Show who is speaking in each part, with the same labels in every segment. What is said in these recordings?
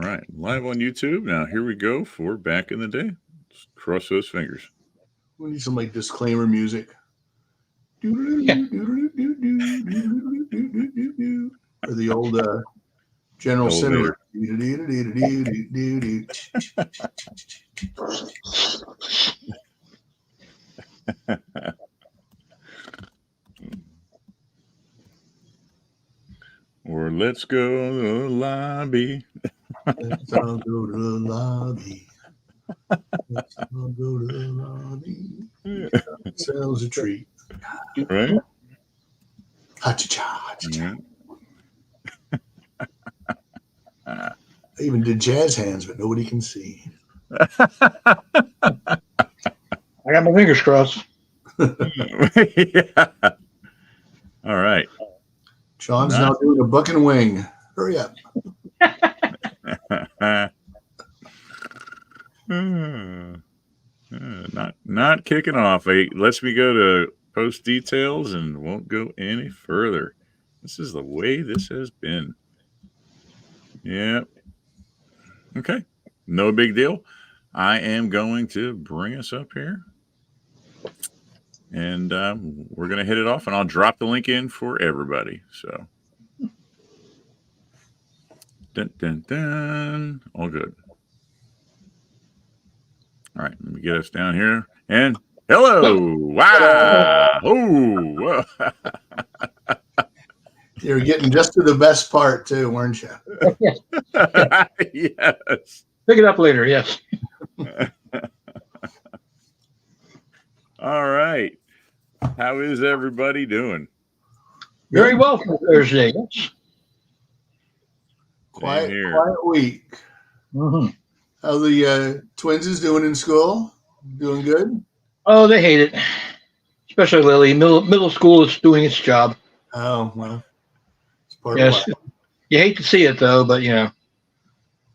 Speaker 1: right. Live on YouTube. Now, here we go for back in the day. Let's cross those fingers.
Speaker 2: We need some like disclaimer music. Or the old General Cinema.
Speaker 1: Or let's go to the lobby.
Speaker 2: Let's all go to the lobby. Let's all go to the lobby. Sells a treat.
Speaker 1: Right?
Speaker 2: Ha-cha-cha, ha-cha-cha.
Speaker 1: Yeah.
Speaker 2: I even did jazz hands, but nobody can see.
Speaker 3: I got my fingers crossed.
Speaker 1: Yeah. All right.
Speaker 2: Sean's now doing a buck and wing. Hurry up.
Speaker 1: Not kicking off. It lets me go to post details and won't go any further. This is the way this has been. Yeah. Okay. No big deal. I am going to bring us up here. And we're going to hit it off, and I'll drop the link in for everybody. So, dun, dun, dun. All good. All right, let me get us down here. And hello. Wow. Oh.
Speaker 2: You're getting just to the best part, too, weren't you?
Speaker 1: Yes.
Speaker 3: Pick it up later, yes.
Speaker 1: All right. How is everybody doing?
Speaker 3: Very well for Thursday. Yes.
Speaker 2: Quiet
Speaker 1: here.
Speaker 2: week.
Speaker 3: Mm-hmm.
Speaker 2: How the twins is doing in school? Doing good?
Speaker 3: Oh, they hate it. Especially Lily. Middle school is doing its job.
Speaker 2: Oh, well. It's part
Speaker 3: Yes.
Speaker 2: of
Speaker 3: You hate to see it, though, but,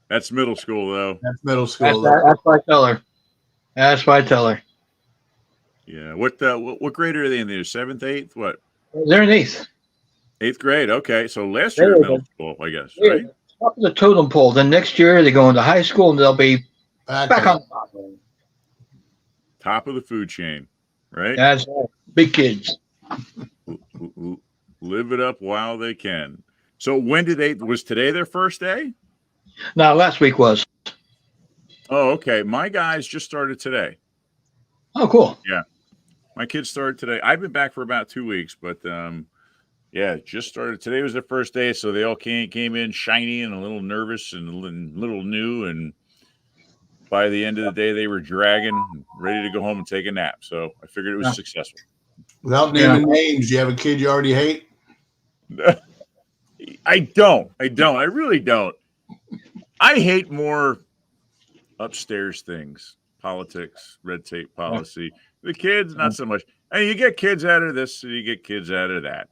Speaker 1: That's middle school, though.
Speaker 2: That's middle school.
Speaker 3: That's what I tell her. That's what I tell her.
Speaker 1: Yeah. What grade are they in there? 7th, 8th? What?
Speaker 3: They're in 8th.
Speaker 1: 8th grade. Okay. So last year in middle school, I guess,
Speaker 3: They're
Speaker 1: right?
Speaker 3: top of the totem pole. Then next year they go into high school and they'll be back on top.
Speaker 1: Top of the food chain, right?
Speaker 3: That's big kids.
Speaker 1: Live it up while they can. So when was today their first day?
Speaker 3: No, last week was.
Speaker 1: Oh, okay. My guys just started today.
Speaker 3: Oh, cool.
Speaker 1: Yeah. My kids started today. I've been back for about 2 weeks, but yeah, just started. Today was their first day, so they all came in shiny and a little nervous and a little new, and by the end of the day, they were dragging, ready to go home and take a nap. So I figured it was successful.
Speaker 2: Without naming names, do you have a kid you already hate?
Speaker 1: I don't. I really don't. I hate more upstairs things, politics, red tape policy. The kids, not so much. And you get kids out of this, and you get kids out of that.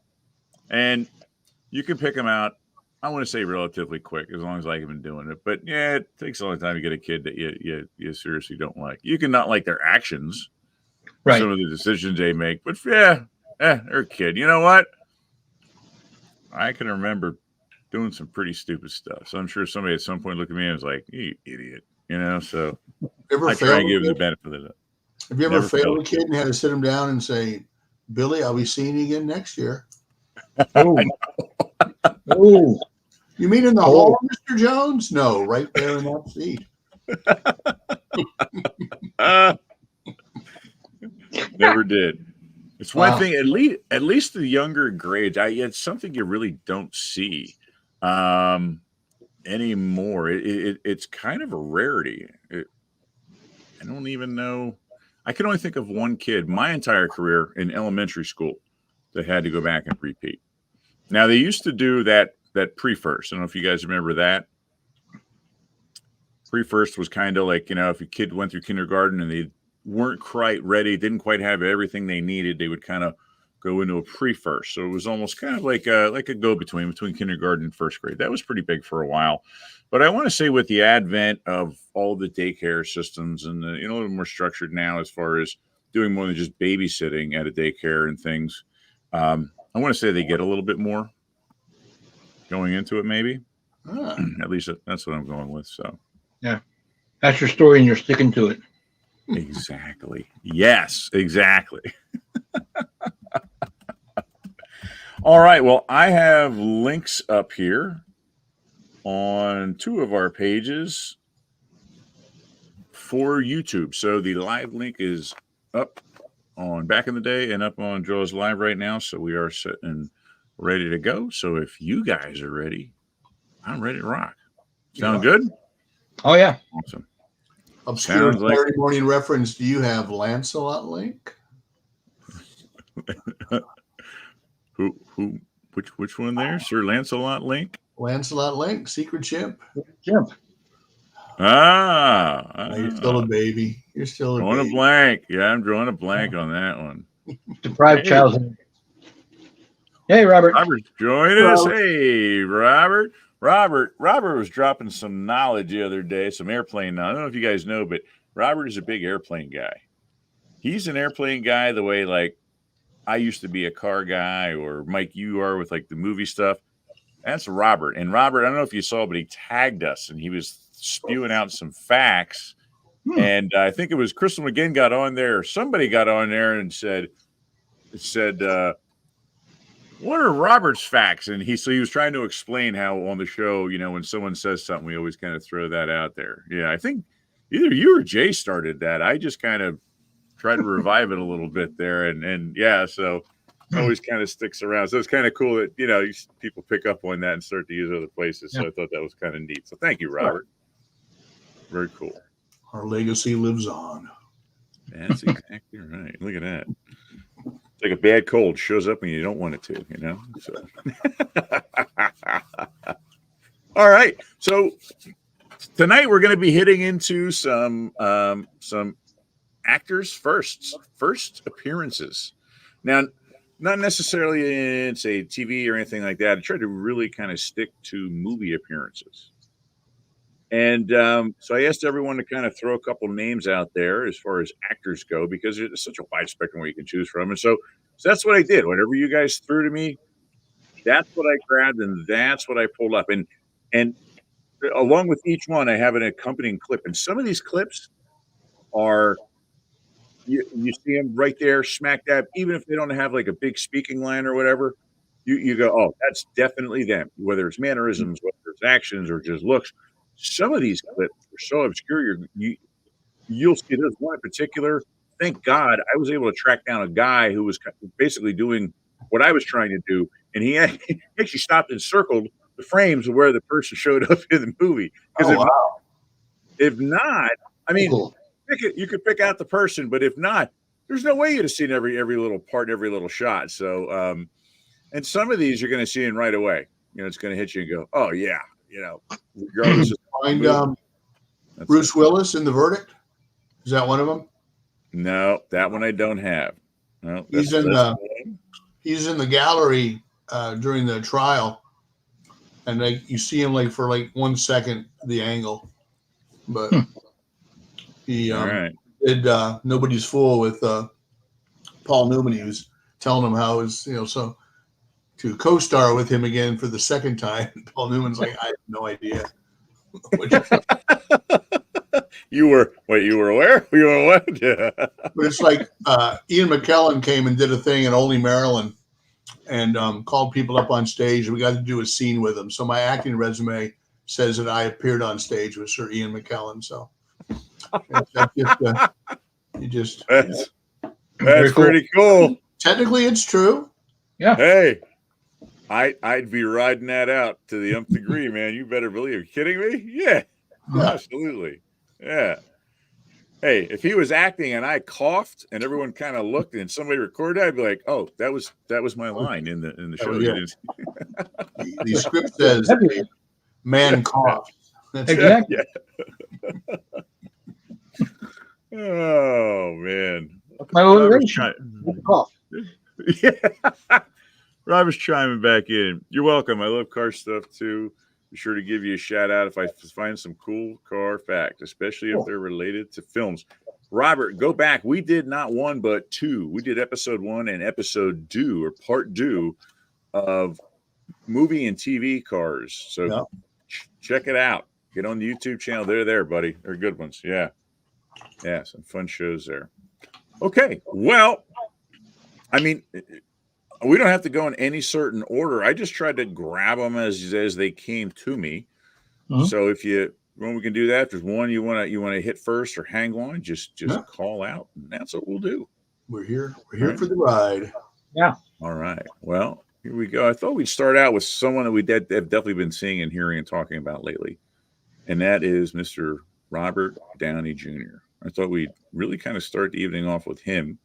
Speaker 1: And you can pick them out, I want to say relatively quick, as long as I have been doing it. But yeah, it takes a long time to get a kid that you seriously don't like. You can not like their actions,
Speaker 3: right?
Speaker 1: Some of the decisions they make, but they're a kid. You know what? I can remember doing some pretty stupid stuff. So I'm sure somebody at some point looked at me and was like, "You idiot," So I try and give them the benefit of that.
Speaker 2: Have you ever failed a kid and had to sit him down and say, "Billy, I'll be seeing you again next year"?
Speaker 3: Oh. Oh.
Speaker 2: You mean in the hall, Mr. Jones? No, right there in that seat.
Speaker 1: Never did. It's one thing. At least the younger grades, it's something you really don't see anymore. It's kind of a rarity. I don't even know. I can only think of one kid my entire career in elementary school that had to go back and repeat. Now they used to do that pre-first. I don't know if you guys remember that. Pre-first was kind of like, if a kid went through kindergarten and they weren't quite ready, didn't quite have everything they needed, they would kind of go into a pre-first. So it was almost kind of like a go-between between kindergarten and first grade. That was pretty big for a while. But I want to say with the advent of all the daycare systems and a little more structured now as far as doing more than just babysitting at a daycare and things, I want to say they get a little bit more going into it maybe.
Speaker 2: Ah,
Speaker 1: At least that's what I'm going with. So
Speaker 3: That's your story, and you're sticking to it.
Speaker 1: exactly. Yes, exactly. All right. Well, I have links up here on 2 of our pages for YouTube. So the live link is up on Back in the Day and up on Jaws Live right now. So we are set and ready to go. So if you guys are ready, I'm ready to rock. Sound good?
Speaker 3: Oh yeah.
Speaker 1: Awesome.
Speaker 2: obscure
Speaker 1: Sounds like-
Speaker 2: Saturday morning reference. Do you have Lancelot Link?
Speaker 1: Which one there? Sir Lancelot Link?
Speaker 2: Lancelot Link, secret ship.
Speaker 3: Jim.
Speaker 2: You're still a baby. You're still a
Speaker 1: drawing
Speaker 2: baby.
Speaker 1: a blank. Yeah, I'm drawing a blank on that one.
Speaker 3: Deprived
Speaker 1: Hey.
Speaker 3: child. Hey, Robert.
Speaker 1: Robert's joining us.
Speaker 2: Hello.
Speaker 1: Hey, Robert. Robert was dropping some knowledge the other day, some airplane knowledge. I don't know if you guys know, but Robert is a big airplane guy. He's an airplane guy the way like I used to be a car guy, or Mike, you are with like the movie stuff. That's Robert. And Robert, I don't know if you saw, but he tagged us and he was spewing out some facts. And I think it was Crystal McGinn got on there, or somebody got on there and said, what are Robert's facts? And he was trying to explain how on the show, you know, when someone says something, we always kind of throw that out there. Yeah, I think either you or Jay started that. I just kind of tried to revive it a little bit there. And yeah, so it always kind of sticks around. So it's kind of cool that, you know, people pick up on that and start to use other places. So I thought that was kind of neat. So thank you, Robert. Very cool.
Speaker 2: Our legacy lives on.
Speaker 1: That's exactly right. Look at that. It's like a bad cold shows up when you don't want it to, you know? So. All right. So tonight we're going to be hitting into some actors' first appearances. Now, not necessarily in, say, TV or anything like that. I tried to really kind of stick to movie appearances. And so I asked everyone to kind of throw a couple names out there as far as actors go, because there's such a wide spectrum where you can choose from. And so that's what I did. Whatever you guys threw to me, that's what I grabbed, and that's what I pulled up. And along with each one, I have an accompanying clip. And some of these clips are, you see them right there, smack dab, even if they don't have like a big speaking line or whatever, you go, oh, that's definitely them, whether it's mannerisms, whether it's actions, or just looks. Some of these clips are so obscure, you'll see there's one in particular. Thank God I was able to track down a guy who was basically doing what I was trying to do, and he actually stopped and circled the frames of where the person showed up in the movie. Because if not, I mean,
Speaker 2: Cool.
Speaker 1: you could pick out the person, but if not, there's no way you'd have seen every little part, every little shot. So, and some of these you're going to see in right away. You know, it's going to hit you and go, oh yeah, you know, regardless of
Speaker 2: Find Bruce Willis in The Verdict. Is that one of them?
Speaker 1: No, that one I don't have. No,
Speaker 2: He's in the gallery during the trial, and you see him like for like 1 second the angle, but he
Speaker 1: all right.
Speaker 2: did Nobody's Fool with Paul Newman. He was telling him how his, you know, so to co-star with him again for the second time. Paul Newman's like, I have no idea.
Speaker 1: You were aware? You were what? Yeah.
Speaker 2: But it's like Ian McKellen came and did a thing in Only Maryland and called people up on stage. We got to do a scene with him. So my acting resume says that I appeared on stage with Sir Ian McKellen. So
Speaker 1: that's pretty cool.
Speaker 2: Technically, it's true.
Speaker 3: Yeah.
Speaker 1: Hey, I'd be riding that out to the nth degree, man. You better believe. Are you kidding me? Yeah, absolutely. Yeah. Hey, if he was acting and I coughed and everyone kind of looked and somebody recorded, I'd be like, "Oh, that was my line in the show."
Speaker 2: Yeah. The script says man coughs. That's
Speaker 3: Exactly.
Speaker 1: Yeah. Oh man.
Speaker 3: My motivation. Cough.
Speaker 1: Yeah. Robert's chiming back in. You're welcome. I love car stuff too. Be sure to give you a shout out if I find some cool car facts, especially if they're related to films. Robert, go back. We did not 1, but 2. We did episode 1 and episode 2, or part 2 of movie and TV cars. So check it out. Get on the YouTube channel. They're there, buddy. They're good ones. Yeah. Yeah, some fun shows there. Okay. Well, I mean, we don't have to go in any certain order. I just tried to grab them as they came to me.
Speaker 3: Mhm.
Speaker 1: So when we can do that, if there's one you want to hit first or hang on, just call out, and that's what we'll do.
Speaker 2: We're here for the ride.
Speaker 1: All right. Well, here we go. I thought we'd start out with someone that we have definitely been seeing and hearing and talking about lately, and that is Mr. Robert Downey Jr. I thought we'd really kind of start the evening off with him.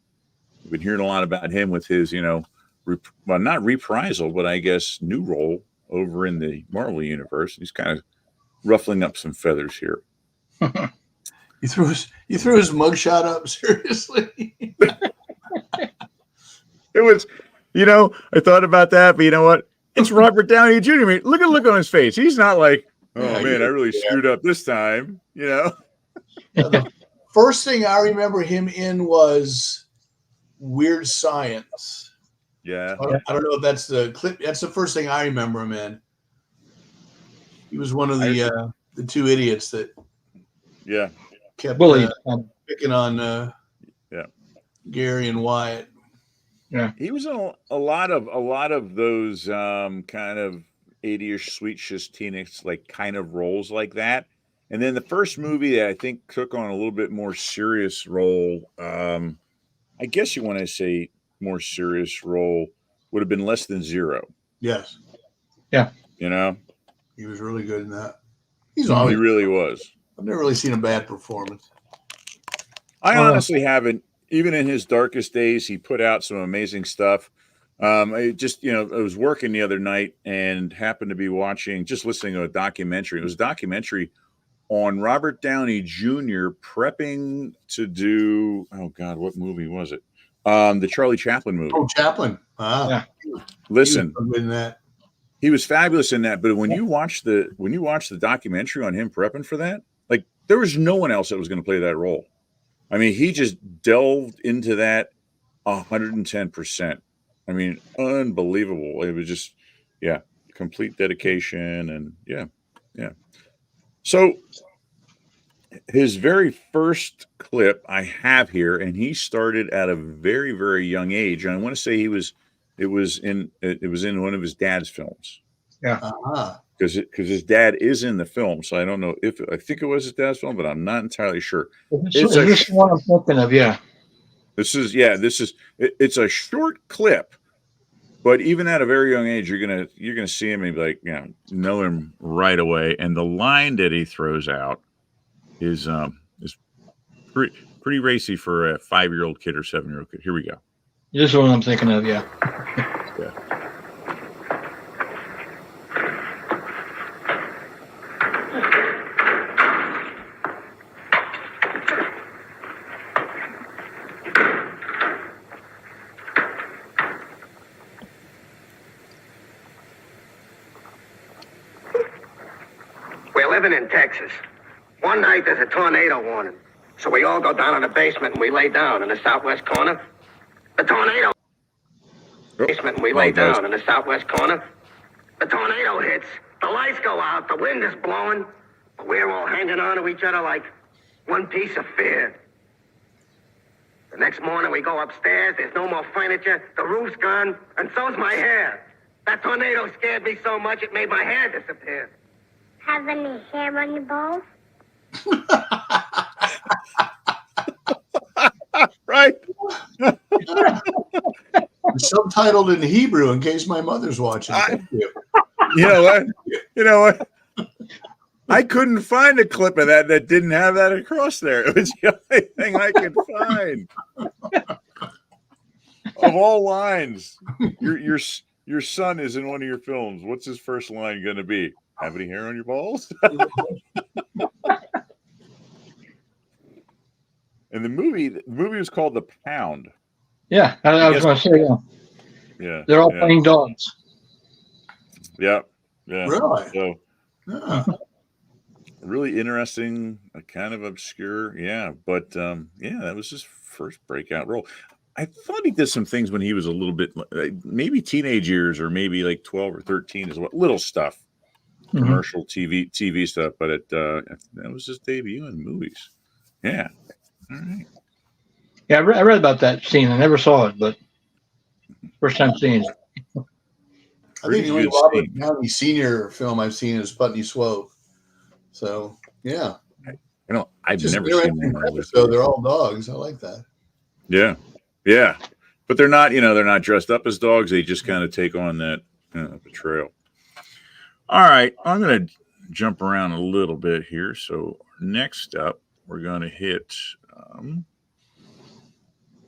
Speaker 1: We've been hearing a lot about him with his, not reprisal, but I guess new role over in the Marvel universe. He's kind of ruffling up some feathers here.
Speaker 2: You threw his mugshot up, seriously.
Speaker 1: It was, I thought about that, but you know what? It's Robert Downey Jr. I mean, look at the look on his face. He's not like, oh man, I really screwed up this time,
Speaker 2: The first thing I remember him in was Weird Science.
Speaker 1: Yeah.
Speaker 2: I don't know if that's the clip. That's the first thing I remember him in. He was one of the two idiots that kept
Speaker 3: Willie.
Speaker 2: picking on Gary and Wyatt.
Speaker 3: Yeah,
Speaker 1: he was in a lot of those kind of 80-ish sweet teenage like kind of roles like that. And then the first movie that I think took on a little bit more serious role, I guess you want to say more serious role, would have been Less Than Zero.
Speaker 2: Yes.
Speaker 3: Yeah.
Speaker 2: He was really good in that.
Speaker 1: He really was.
Speaker 2: I've never really seen a bad performance.
Speaker 1: I honestly haven't. Even in his darkest days, he put out some amazing stuff. I was working the other night and happened to be listening to a documentary. It was a documentary on Robert Downey Jr. prepping to do, oh God, what movie was it? The Charlie Chaplin movie.
Speaker 2: Oh, Chaplin. Wow.
Speaker 3: Yeah.
Speaker 1: Listen,
Speaker 2: he was
Speaker 1: fabulous in that. But when you watch the documentary on him prepping for that, like there was no one else that was going to play that role. I mean, he just delved into that 110%. I mean, unbelievable. It was just, complete dedication and yeah. So his very first clip I have here, and he started at a very, very young age. And I want to say it was in one of his dad's films.
Speaker 3: Yeah.
Speaker 1: Because his dad is in the film, so I don't know I think it was his dad's film, but I'm not entirely sure.
Speaker 3: This is one I'm thinking of, yeah.
Speaker 1: It's a short clip, but even at a very young age, you're gonna see him and be like, know him right away. And the line that he throws out is pretty racy for a 5-year-old kid or 7-year-old kid. Here we go.
Speaker 3: This is what I'm thinking of, yeah.
Speaker 1: Yeah.
Speaker 4: We're living in Texas. One night there's a tornado warning. So we all go down in the basement and we lay down in the southwest corner. The tornado. Basement and we lay down in the southwest corner. The tornado hits. The lights go out. The wind is blowing. But we're all hanging on to each other like one piece of fear. The next morning we go upstairs. There's no more furniture. The roof's gone. And so's my hair. That tornado scared me so much it made my hair disappear.
Speaker 5: Have any hair on your balls?
Speaker 1: Right.
Speaker 2: Subtitled in Hebrew in case my mother's watching. Thank you.
Speaker 1: You know what? I couldn't find a clip of that didn't have that across there. It was the only thing I could find. Of all lines, your son is in one of your films. What's his first line going to be? Have any hair on your balls? And the movie was called The Pound.
Speaker 3: Yeah, I was going to say,
Speaker 1: Yeah.
Speaker 3: They're all playing dogs.
Speaker 1: Yeah. Yeah.
Speaker 2: Really?
Speaker 1: So
Speaker 2: Yeah.
Speaker 1: really interesting, kind of obscure. Yeah. But that was his first breakout role. I thought he did some things when he was a little bit, maybe teenage years or maybe like 12 or 13 as well. Little stuff. commercial TV stuff, but that was his debut in movies. Yeah. All right.
Speaker 3: Yeah, I read about that scene. I never saw it, but first time seeing it.
Speaker 2: I think the only
Speaker 1: good
Speaker 2: Robert
Speaker 1: scene.
Speaker 2: Downey Sr. film I've seen is Putney Swope. So yeah,
Speaker 1: I've
Speaker 2: just
Speaker 1: never
Speaker 2: they're
Speaker 1: seen one.
Speaker 2: so they're all dogs. I like that.
Speaker 1: Yeah, yeah, but they're not. They're not dressed up as dogs. They just kind of take on that portrayal. All right, I'm going to jump around a little bit here. So next up, we're going to hit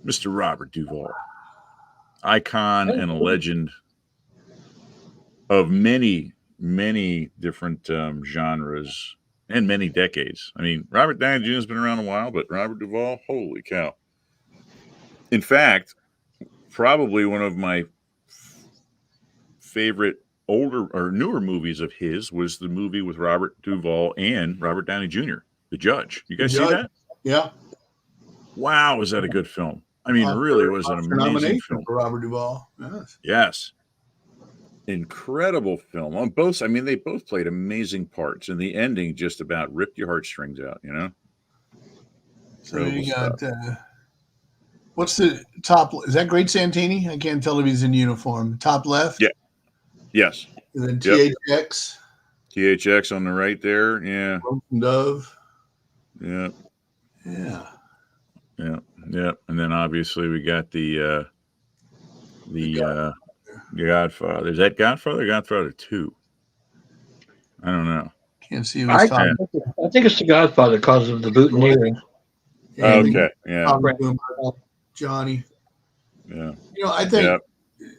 Speaker 1: Mr. Robert Duvall, icon and a legend of many, many different genres and many decades. I mean, Robert Downey Jr. has been around a while, but Robert Duvall, holy cow. In fact, probably one of my favorite older or newer movies of his was the movie with Robert Duvall and Robert Downey Jr., The Judge. You guys see that?
Speaker 2: Yeah.
Speaker 1: Wow, was that a good film? I mean, really was an amazing film
Speaker 2: for Robert Duvall. Yes.
Speaker 1: Yes. Incredible film on both. I mean, they both played amazing parts, and the ending just about ripped your heartstrings out,
Speaker 2: So you got what's the top? Is that Great Santini? I can't tell if he's in uniform. Top left.
Speaker 1: Yeah. Yes.
Speaker 2: And then THX.
Speaker 1: THX on the right there. Yeah.
Speaker 2: Dove.
Speaker 1: Yeah.
Speaker 2: Yeah.
Speaker 1: Yeah. Yeah. And then obviously we got the Godfather. Is that Godfather or Godfather 2? I don't know.
Speaker 2: Can't see who's talking.
Speaker 3: I think it's The Godfather because of the boutonniere.
Speaker 1: Okay. Yeah.
Speaker 2: Johnny.
Speaker 1: Yeah.
Speaker 2: I think,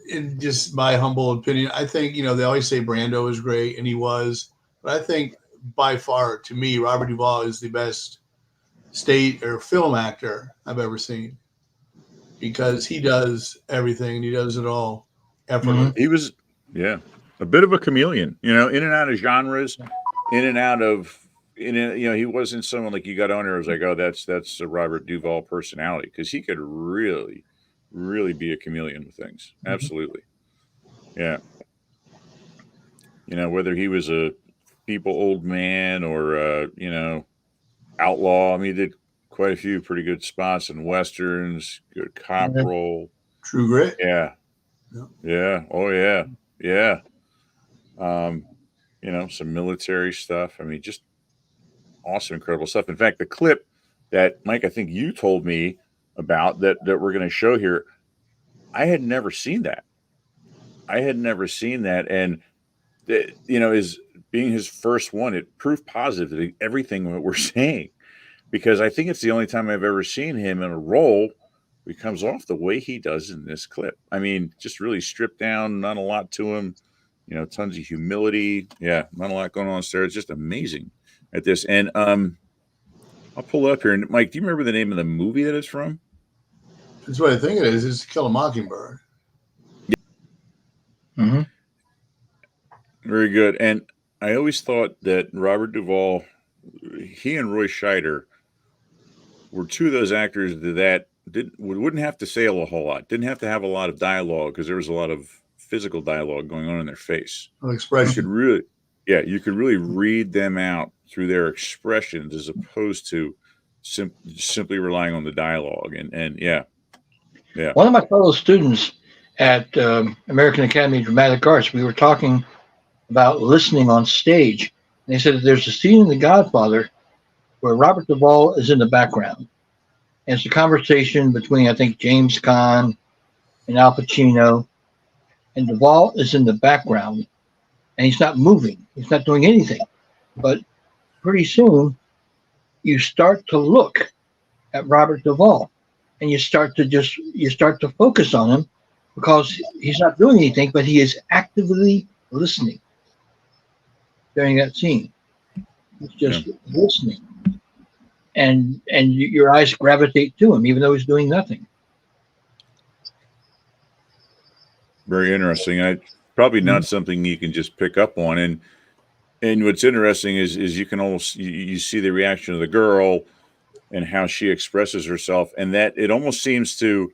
Speaker 2: in just my humble opinion, I think, they always say Brando is great, and he was. But I think by far, to me, Robert Duvall is the best state or film actor I've ever seen, because he does everything and he does it all effortlessly.
Speaker 1: He was, a bit of a chameleon, in and out of genres, in and out of, he wasn't someone like you got on there. I was like, oh, that's a Robert Duvall personality, because he could really, really be a chameleon with things. Absolutely. Yeah. Whether he was a old man or, outlaw. I mean, he did quite a few pretty good spots in Westerns, good cop role.
Speaker 2: True Grit.
Speaker 1: Yeah. Yeah. Oh, yeah. Yeah. Some military stuff. I mean, just awesome, incredible stuff. In fact, the clip that, Mike, I think you told me about that we're going to show here, I had never seen that. And, is being his first one, it proved positive to everything that we're saying, because I think it's the only time I've ever seen him in a role where he comes off the way he does in this clip. I mean, just really stripped down, not a lot to him, tons of humility. Yeah, not a lot going on there. It's just amazing at this. And I'll pull it up here. And Mike, do you remember the name of the movie that it's from?
Speaker 2: That's what I think it is. It's To Kill a Mockingbird.
Speaker 1: Yeah.
Speaker 3: Mm-hmm.
Speaker 1: Very good. And I always thought that Robert Duvall, he and Roy Scheider were two of those actors that wouldn't have to say a whole lot, didn't have to have a lot of dialogue, because there was a lot of physical dialogue going on in their face.
Speaker 2: Expression.
Speaker 1: You could really read them out through their expressions, as opposed to simply relying on the dialogue. And yeah.
Speaker 3: One of my fellow students at American Academy of Dramatic Arts, we were talking about listening on stage. And they said that there's a scene in The Godfather where Robert Duvall is in the background. And it's a conversation between, I think, James Caan and Al Pacino. And Duvall is in the background. And he's not moving. He's not doing anything. But pretty soon, you start to look at Robert Duvall. And you start to focus on him, because he's not doing anything, but he is actively listening during that scene. He's just listening. And your eyes gravitate to him, even though he's doing nothing.
Speaker 1: Very interesting. Probably not something you can just pick up on. And what's interesting is you can almost you see the reaction of the girl and how she expresses herself, and that it almost seems to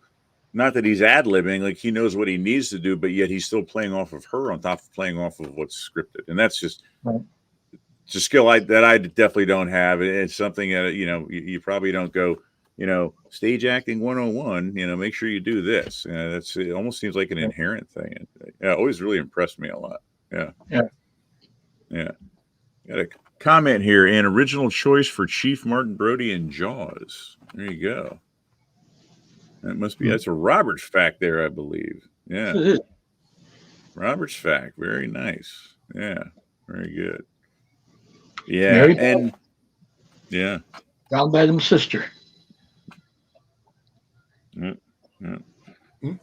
Speaker 1: not that he's ad-libbing, like he knows what he needs to do, but yet he's still playing off of her on top of playing off of what's scripted. And that's just it's a skill that I definitely don't have. It's something that, you probably don't go, stage acting 101, make sure you do this. It almost seems like an inherent thing. It always really impressed me a lot. Yeah. Got a comment here. An original choice for Chief Martin Brody in Jaws. There you go. That must be, that's a Roberts fact there, I believe. Yeah. Roberts fact. Very nice. Yeah. Very good. Yeah.
Speaker 3: Mary
Speaker 1: and yeah.
Speaker 3: Down by them sister.
Speaker 1: Yeah.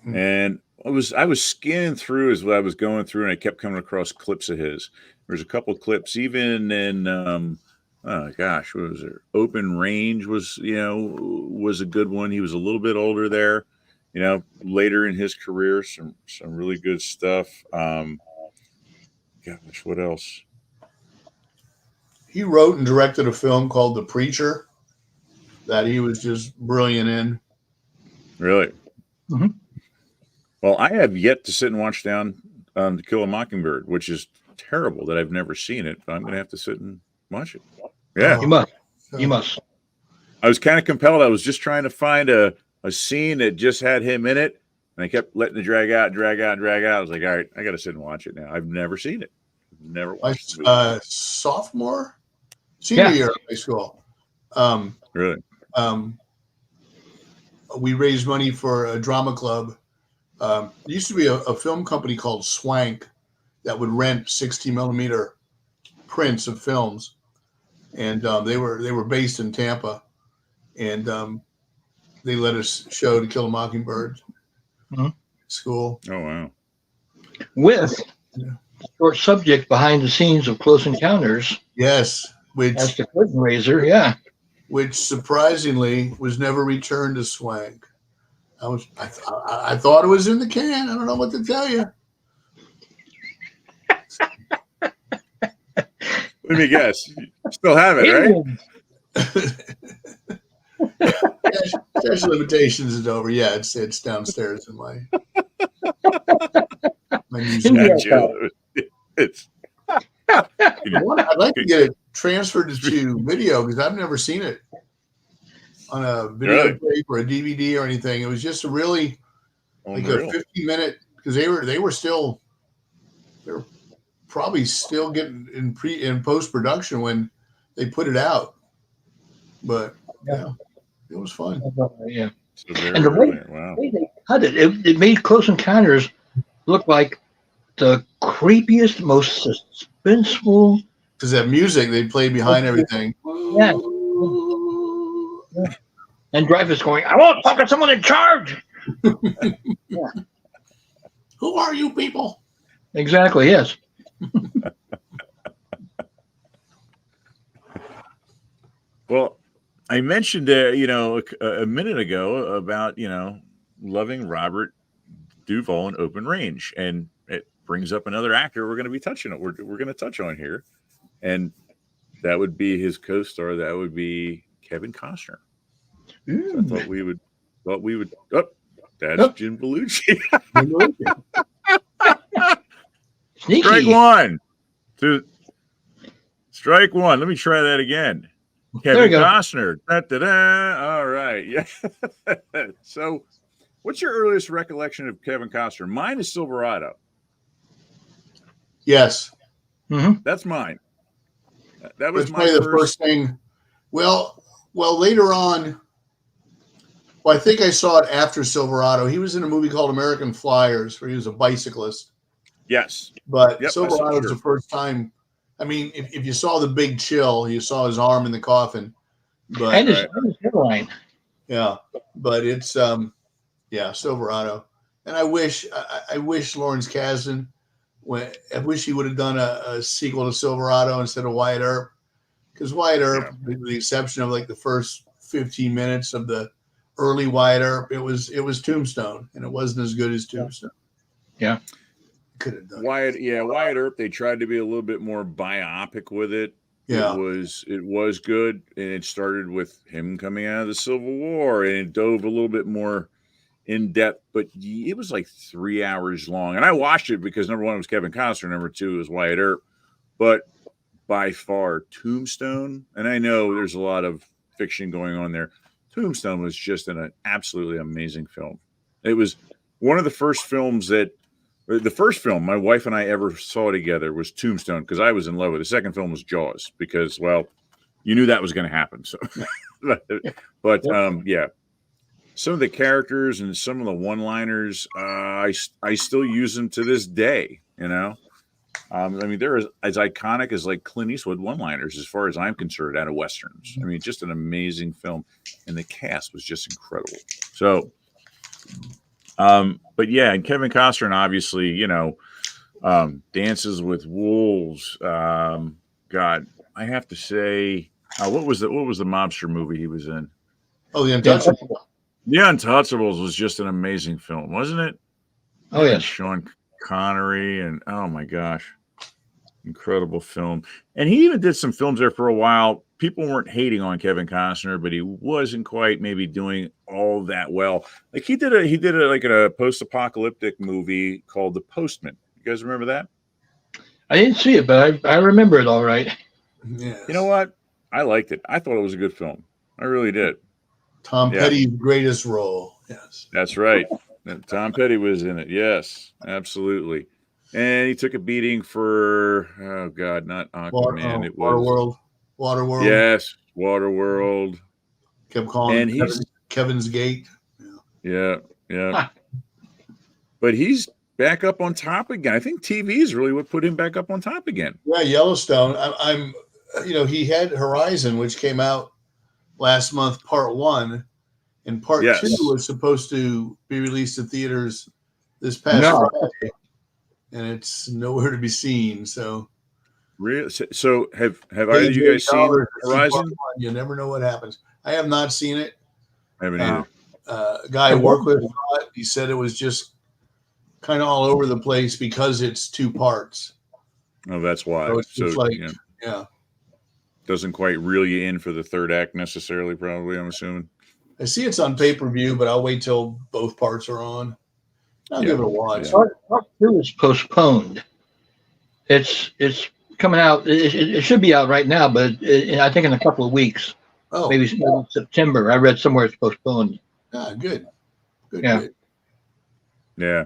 Speaker 1: And I was scanning through as I was going through, and I kept coming across clips of his. There's a couple of clips, even in what was it? Open Range was a good one. He was a little bit older there, later in his career, some really good stuff. Gosh, what else?
Speaker 2: He wrote and directed a film called The Preacher that he was just brilliant in.
Speaker 1: Really?
Speaker 3: Mm-hmm.
Speaker 1: Well, I have yet to sit and watch down To Kill a Mockingbird, which is terrible that I've never seen it, but I'm going to have to sit and watch it. Yeah.
Speaker 3: You must.
Speaker 1: I was kind of compelled. I was just trying to find a scene that just had him in it, and I kept letting it drag out. I was like, all right, I got to sit and watch it now. I've never seen it. Never watched it.
Speaker 2: Senior year of high school.
Speaker 1: Really?
Speaker 2: We raised money for a drama club. There used to be a film company called Swank that would rent 60 millimeter prints of films, and they were based in Tampa, and they let us show To Kill a Mockingbird. School.
Speaker 1: Oh wow!
Speaker 3: With a short subject behind the scenes of Close Encounters.
Speaker 2: Yes,
Speaker 3: as the curtain raiser. Yeah.
Speaker 2: Which surprisingly was never returned to Swank. I thought it was in the can. I don't know what to tell you.
Speaker 1: Let me guess. You still have it, right?
Speaker 2: Statute of limitations is over. Yeah, it's downstairs in my museum.
Speaker 1: It's.
Speaker 2: I'd like to get it transferred to video because I've never seen it on a video tape or a DVD or anything. It was just a really like a 50-minute because they were probably still getting in post production when they put it out. But yeah, it was fun.
Speaker 3: Yeah,
Speaker 1: and the way
Speaker 3: they cut it made Close Encounters look like the creepiest, most suspenseful.
Speaker 2: Because that music they played behind everything.
Speaker 3: Yeah. And Dreyfuss going, I won't talk to someone in charge.
Speaker 2: Yeah. Who are you people?
Speaker 3: Exactly, yes.
Speaker 1: Well, I mentioned, a minute ago about, loving Robert Duvall in Open Range. And it brings up another actor we're going to be touching on. We're going to touch on here. And that would be his co-star. That would be Kevin Costner. So I thought we would. Oh, that's Jim Belushi. Strike one. Strike one. Let me try that again. Kevin Costner. All right. Yeah. So, what's your earliest recollection of Kevin Costner? Mine is Silverado.
Speaker 2: Yes.
Speaker 3: Mm-hmm.
Speaker 1: That's mine. That was
Speaker 2: my first thing. Well, later on. Well, I think I saw it after Silverado. He was in a movie called American Flyers, where he was a bicyclist.
Speaker 1: Yes,
Speaker 2: but Silverado was the first time. I mean, if you saw The Big Chill, you saw his arm in the coffin. But
Speaker 3: and his hairline.
Speaker 2: Yeah, but it's Silverado, and I wish Lawrence Kasdan. I wish he would have done a sequel to Silverado instead of Wyatt Earp, because Wyatt Earp, with the exception of like the first 15 minutes of the early Wyatt Earp, it was Tombstone, and it wasn't as good as Tombstone.
Speaker 3: Yeah,
Speaker 2: could have done
Speaker 1: Wyatt Earp. They tried to be a little bit more biopic with it.
Speaker 2: Yeah,
Speaker 1: it was good, and it started with him coming out of the Civil War, and it dove a little bit more in depth, but it was like 3 hours long. And I watched it because number one, it was Kevin Costner. Number two, it was Wyatt Earp. But by far, Tombstone, and I know there's a lot of fiction going on there. Tombstone was just an absolutely amazing film. It was one of the first films the first film my wife and I ever saw together was Tombstone because I was in love with it. The second film was Jaws because, well, you knew that was going to happen. So, but yeah, some of the characters and some of the one-liners, I still use them to this day. You know, I mean, they're as iconic as like Clint Eastwood one-liners, as far as I'm concerned, out of westerns. I mean, just an amazing film, and the cast was just incredible. So. But yeah, and Kevin Costner, and obviously, you know, Dances with Wolves. God, I have to say, what was the mobster movie he was in?
Speaker 2: Oh, The Untouchables.
Speaker 1: The Untouchables was just an amazing film, wasn't it?
Speaker 3: Oh yes,
Speaker 1: Sean Connery, and oh my gosh, incredible film. And he even did some films there for a while. People weren't hating on Kevin Costner, but he wasn't quite maybe doing all that well. Like he did like a post-apocalyptic movie called The Postman. You guys remember that?
Speaker 3: I didn't see it, but I remember it all right.
Speaker 2: Yes.
Speaker 1: You know what? I liked it. I thought it was a good film. I really did.
Speaker 2: Tom Petty's greatest role. Yes.
Speaker 1: That's right. Tom Petty was in it. Yes, absolutely. And he took a beating for, oh God, not Aquaman. It was
Speaker 2: Waterworld.
Speaker 1: Yes, Waterworld.
Speaker 2: Kept calling
Speaker 1: and
Speaker 2: it Kevin's Gate.
Speaker 1: Yeah. But he's back up on top again. I think TV is really what put him back up on top again.
Speaker 2: Yeah, Yellowstone. I'm he had Horizon, which came out last month, part 1, and part 2 was supposed to be released to theaters this past Friday, and it's nowhere to be seen. So.
Speaker 1: Really? So have either of you guys seen Horizon?
Speaker 2: You never know what happens. I have not seen it.
Speaker 1: I haven't either.
Speaker 2: A guy I work with, he said it was just kind of all over the place because it's 2 parts.
Speaker 1: Oh, that's why.
Speaker 2: So it's just like, yeah.
Speaker 1: Doesn't quite reel you in for the third act necessarily, probably, I'm assuming.
Speaker 2: I see it's on pay-per-view, but I'll wait till both parts are on. I'll give it a watch.
Speaker 3: Part 2 is postponed. It's coming out. It should be out right now, but I think in a couple of weeks.
Speaker 2: Oh,
Speaker 3: maybe September. I read somewhere it's postponed.
Speaker 2: Ah, good.
Speaker 3: Yeah.
Speaker 2: Good.
Speaker 1: Yeah.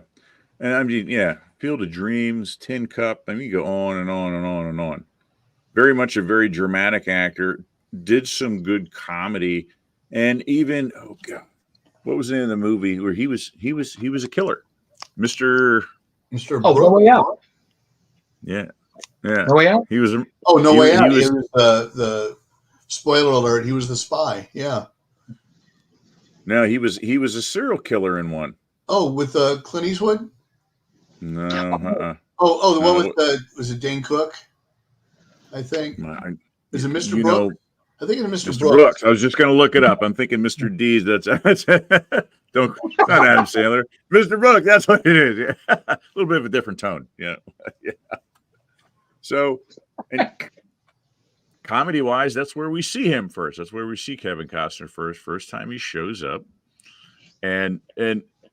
Speaker 1: And I mean, Field of Dreams, Tin Cup. I mean, you go on and on and on and on. Very much a very dramatic actor. Did some good comedy, and even what was the name of the movie where he was a killer, Mr.
Speaker 3: No Way Out.
Speaker 1: Yeah.
Speaker 3: No Way Out.
Speaker 1: He was.
Speaker 2: No Way Out. He was the spoiler alert. He was the spy. Yeah.
Speaker 1: No, he was a serial killer in one.
Speaker 2: Oh, with Clint Eastwood.
Speaker 1: No.
Speaker 2: The one with was it Dane Cook? I think. Is it Mr. Brooks? I think it's Mr.
Speaker 1: Brooks. I was just going to look it up. I'm thinking Mr. D's. That's it's not Adam Sandler. Mr. Brooks. That's what it is. Yeah. A little bit of a different tone. Yeah. So, comedy wise, that's where we see him first. That's where we see Kevin Costner first time he shows up, and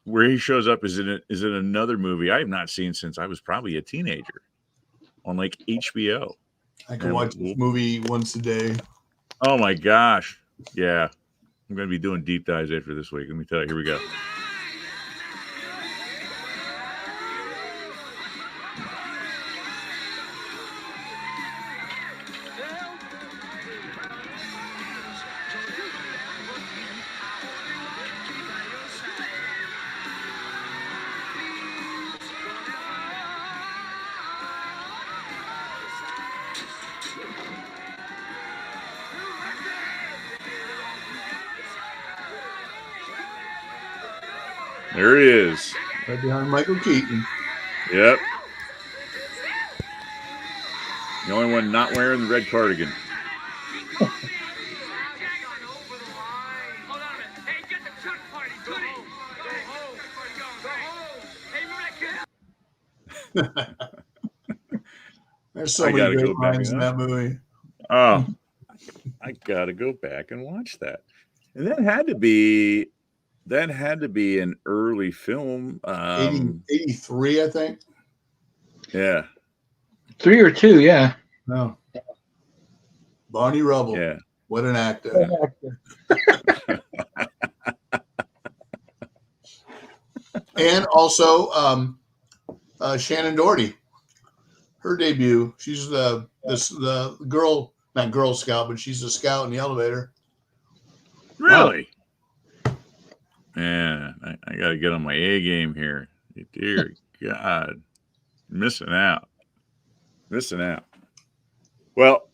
Speaker 1: where he shows up is in another movie I have not seen since I was probably a teenager, on like HBO.
Speaker 2: I can watch this movie once a day.
Speaker 1: Oh my gosh. Yeah. I'm going to be doing deep dives after this week. Let me tell you. Here we go. There he is.
Speaker 2: Right behind Michael Keaton.
Speaker 1: Yep. The only one not wearing the red cardigan.
Speaker 2: There's so many great lines in that movie.
Speaker 1: Oh, I got to go back and watch that. And that had to be that had to be an early film.
Speaker 2: 83, I think.
Speaker 1: Yeah.
Speaker 3: 3 or 2, yeah.
Speaker 2: No. Barney Rubble.
Speaker 1: Yeah.
Speaker 2: What an actor. And also Shannon Doherty. Her debut. She's the girl, not Girl Scout, but she's a scout in the elevator.
Speaker 1: Really? Yeah, I got to get on my A game here. Dear God, missing out. Well,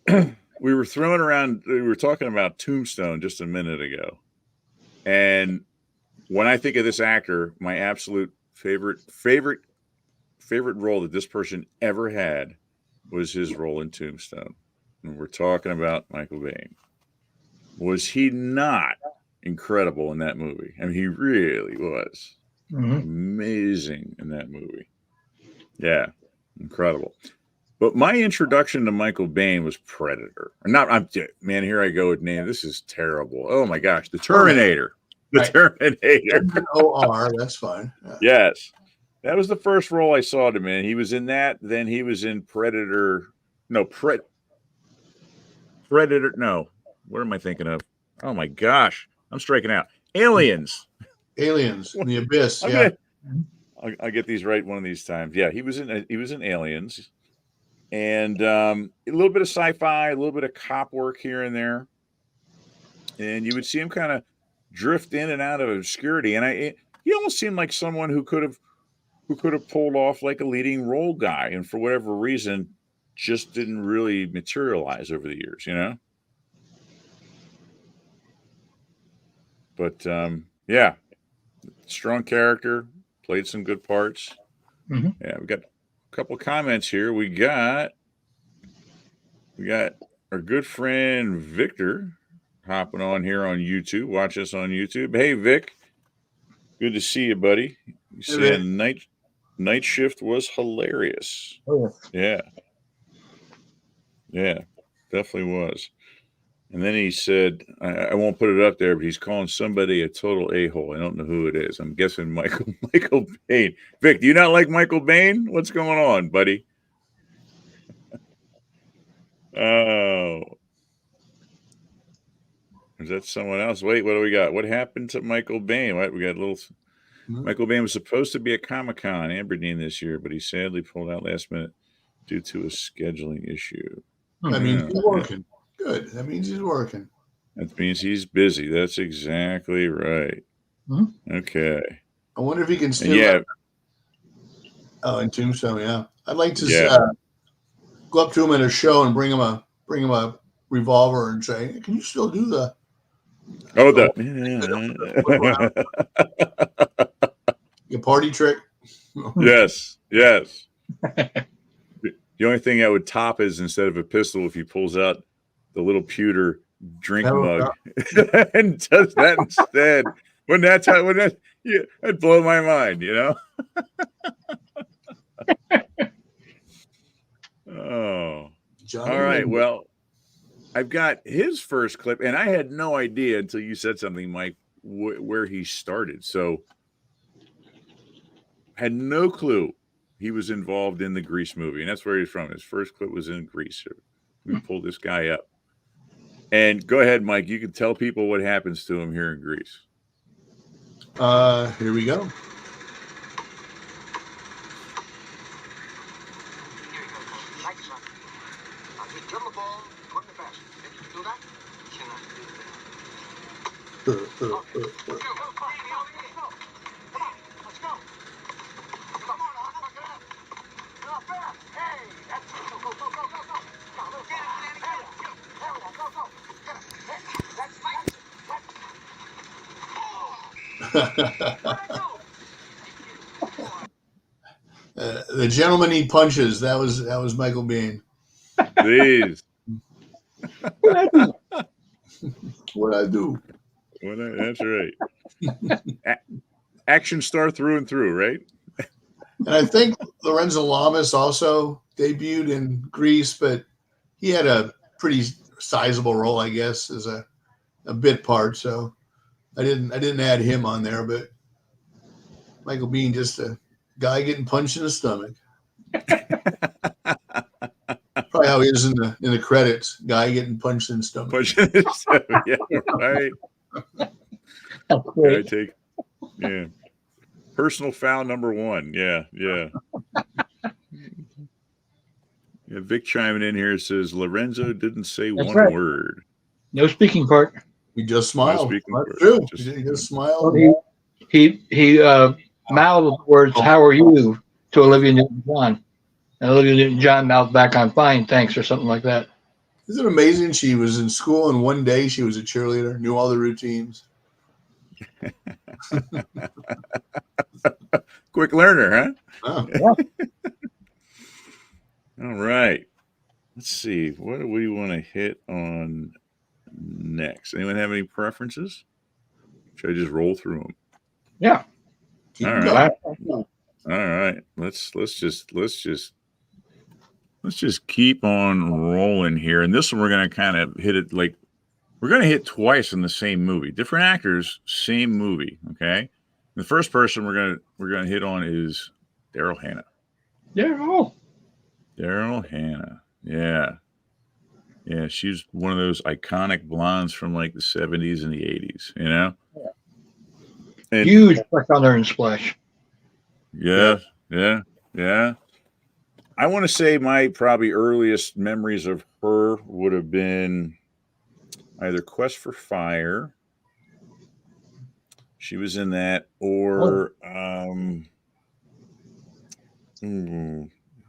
Speaker 1: we were talking about Tombstone just a minute ago. And when I think of this actor, my absolute favorite role that this person ever had was his role in Tombstone. And we're talking about Michael Biehn. Was he not incredible in that movie? I mean, he really was. Amazing in that movie. Yeah, incredible. But my introduction to Michael Biehn was Predator. Man, here I go with name. This is terrible. Oh my gosh, The Terminator. Terminator.
Speaker 2: OR, that's fine. Yeah.
Speaker 1: Yes. That was the first role I saw him in. He was in that. Then he was in Predator. Predator. No. What am I thinking of? Oh my gosh. I'm striking out. Aliens
Speaker 2: in the Abyss.
Speaker 1: I'll get these right one of these times. Yeah, he was in Aliens. And a little bit of sci-fi, a little bit of cop work here and there. And you would see him kind of drift in and out of obscurity. And he almost seemed like someone who could have pulled off like a leading role guy, and for whatever reason, just didn't really materialize over the years, you know? But yeah, strong character, played some good parts.
Speaker 3: Mm-hmm.
Speaker 1: Yeah, we got a couple comments here. We got our good friend Victor hopping on here on YouTube. Watch us on YouTube. Hey, Vic, good to see you, buddy. You said Night Shift was hilarious.
Speaker 3: Oh,
Speaker 1: Yeah, definitely was. And then he said, I won't put it up there, but he's calling somebody a total a-hole. I don't know who it is. I'm guessing Michael Biehn. Vic, do you not like Michael Biehn? What's going on, buddy? Oh. Is that someone else? Wait, what do we got? What happened to Michael Biehn? What, we got a little... Michael Biehn was supposed to be at Comic-Con Aberdeen this year, but he sadly pulled out last minute due to a scheduling issue.
Speaker 2: That means he's working. Good. That means he's working.
Speaker 1: That means he's busy. That's exactly right.
Speaker 3: Mm-hmm.
Speaker 1: Okay.
Speaker 2: I wonder if he can still. In Tombstone, yeah. I'd like to go up to him at a show and bring him a revolver and say, "Can you still do the?" Your party trick.
Speaker 1: Yes. The only thing that would top is, instead of a pistol, if he pulls out the little pewter drink mug and does that instead. That'd blow my mind, you know? Oh. All right. Well, I've got his first clip, and I had no idea until you said something, Mike, where he started. So had no clue he was involved in the Grease movie, and that's where he's from. His first clip was in Grease. We pulled this guy up. And go ahead, Mike. You can tell people what happens to him here in Grease.
Speaker 2: Here we go. The gentleman he punches. That was Michael Biehn.
Speaker 1: Please.
Speaker 2: What I do.
Speaker 1: That's right. Action star through and through, right?
Speaker 2: And I think Lorenzo Lamas also debuted in Grease, but he had a pretty sizable role, I guess, as a bit part. So I didn't add him on there, but Michael Biehn, just a guy getting punched in the stomach. Probably how he is in the credits. Guy getting punched in the stomach.
Speaker 1: Pushing it. So, yeah, right. Yeah. Personal foul number 1. Yeah. Yeah, Vic chiming in here says Lorenzo didn't say
Speaker 3: That's
Speaker 1: one
Speaker 3: right.
Speaker 1: word.
Speaker 3: No speaking part.
Speaker 2: He just smiled.
Speaker 1: speaking
Speaker 2: That's
Speaker 1: for-
Speaker 2: true.
Speaker 1: just-
Speaker 2: He just smiled.
Speaker 3: He mouthed the words, "How are you?" to Olivia Newton-John. And Olivia Newton-John mouthed back, "I'm fine, thanks," or something like that.
Speaker 2: Isn't it amazing? She was in school, and one day she was a cheerleader, knew all the routines.
Speaker 1: Quick learner, huh?
Speaker 2: Oh,
Speaker 1: All right. Let's see. What do we want to hit on next? Anyone have any preferences? Should I just roll through them?
Speaker 3: Yeah.
Speaker 2: keep
Speaker 1: All
Speaker 2: going.
Speaker 1: All right. Let's just keep on rolling here. And this one we're gonna kind of hit it like we're gonna hit twice in the same movie. Different actors, same movie. Okay. The first person we're gonna hit on is Daryl Hannah.
Speaker 3: Daryl
Speaker 1: Hannah. Yeah. Yeah, she's one of those iconic blondes from like the 70s and the 80s, you know? And
Speaker 3: huge effect on her in Splash.
Speaker 1: yeah. I want to say my probably earliest memories of her would have been either Quest for Fire. She was in that, or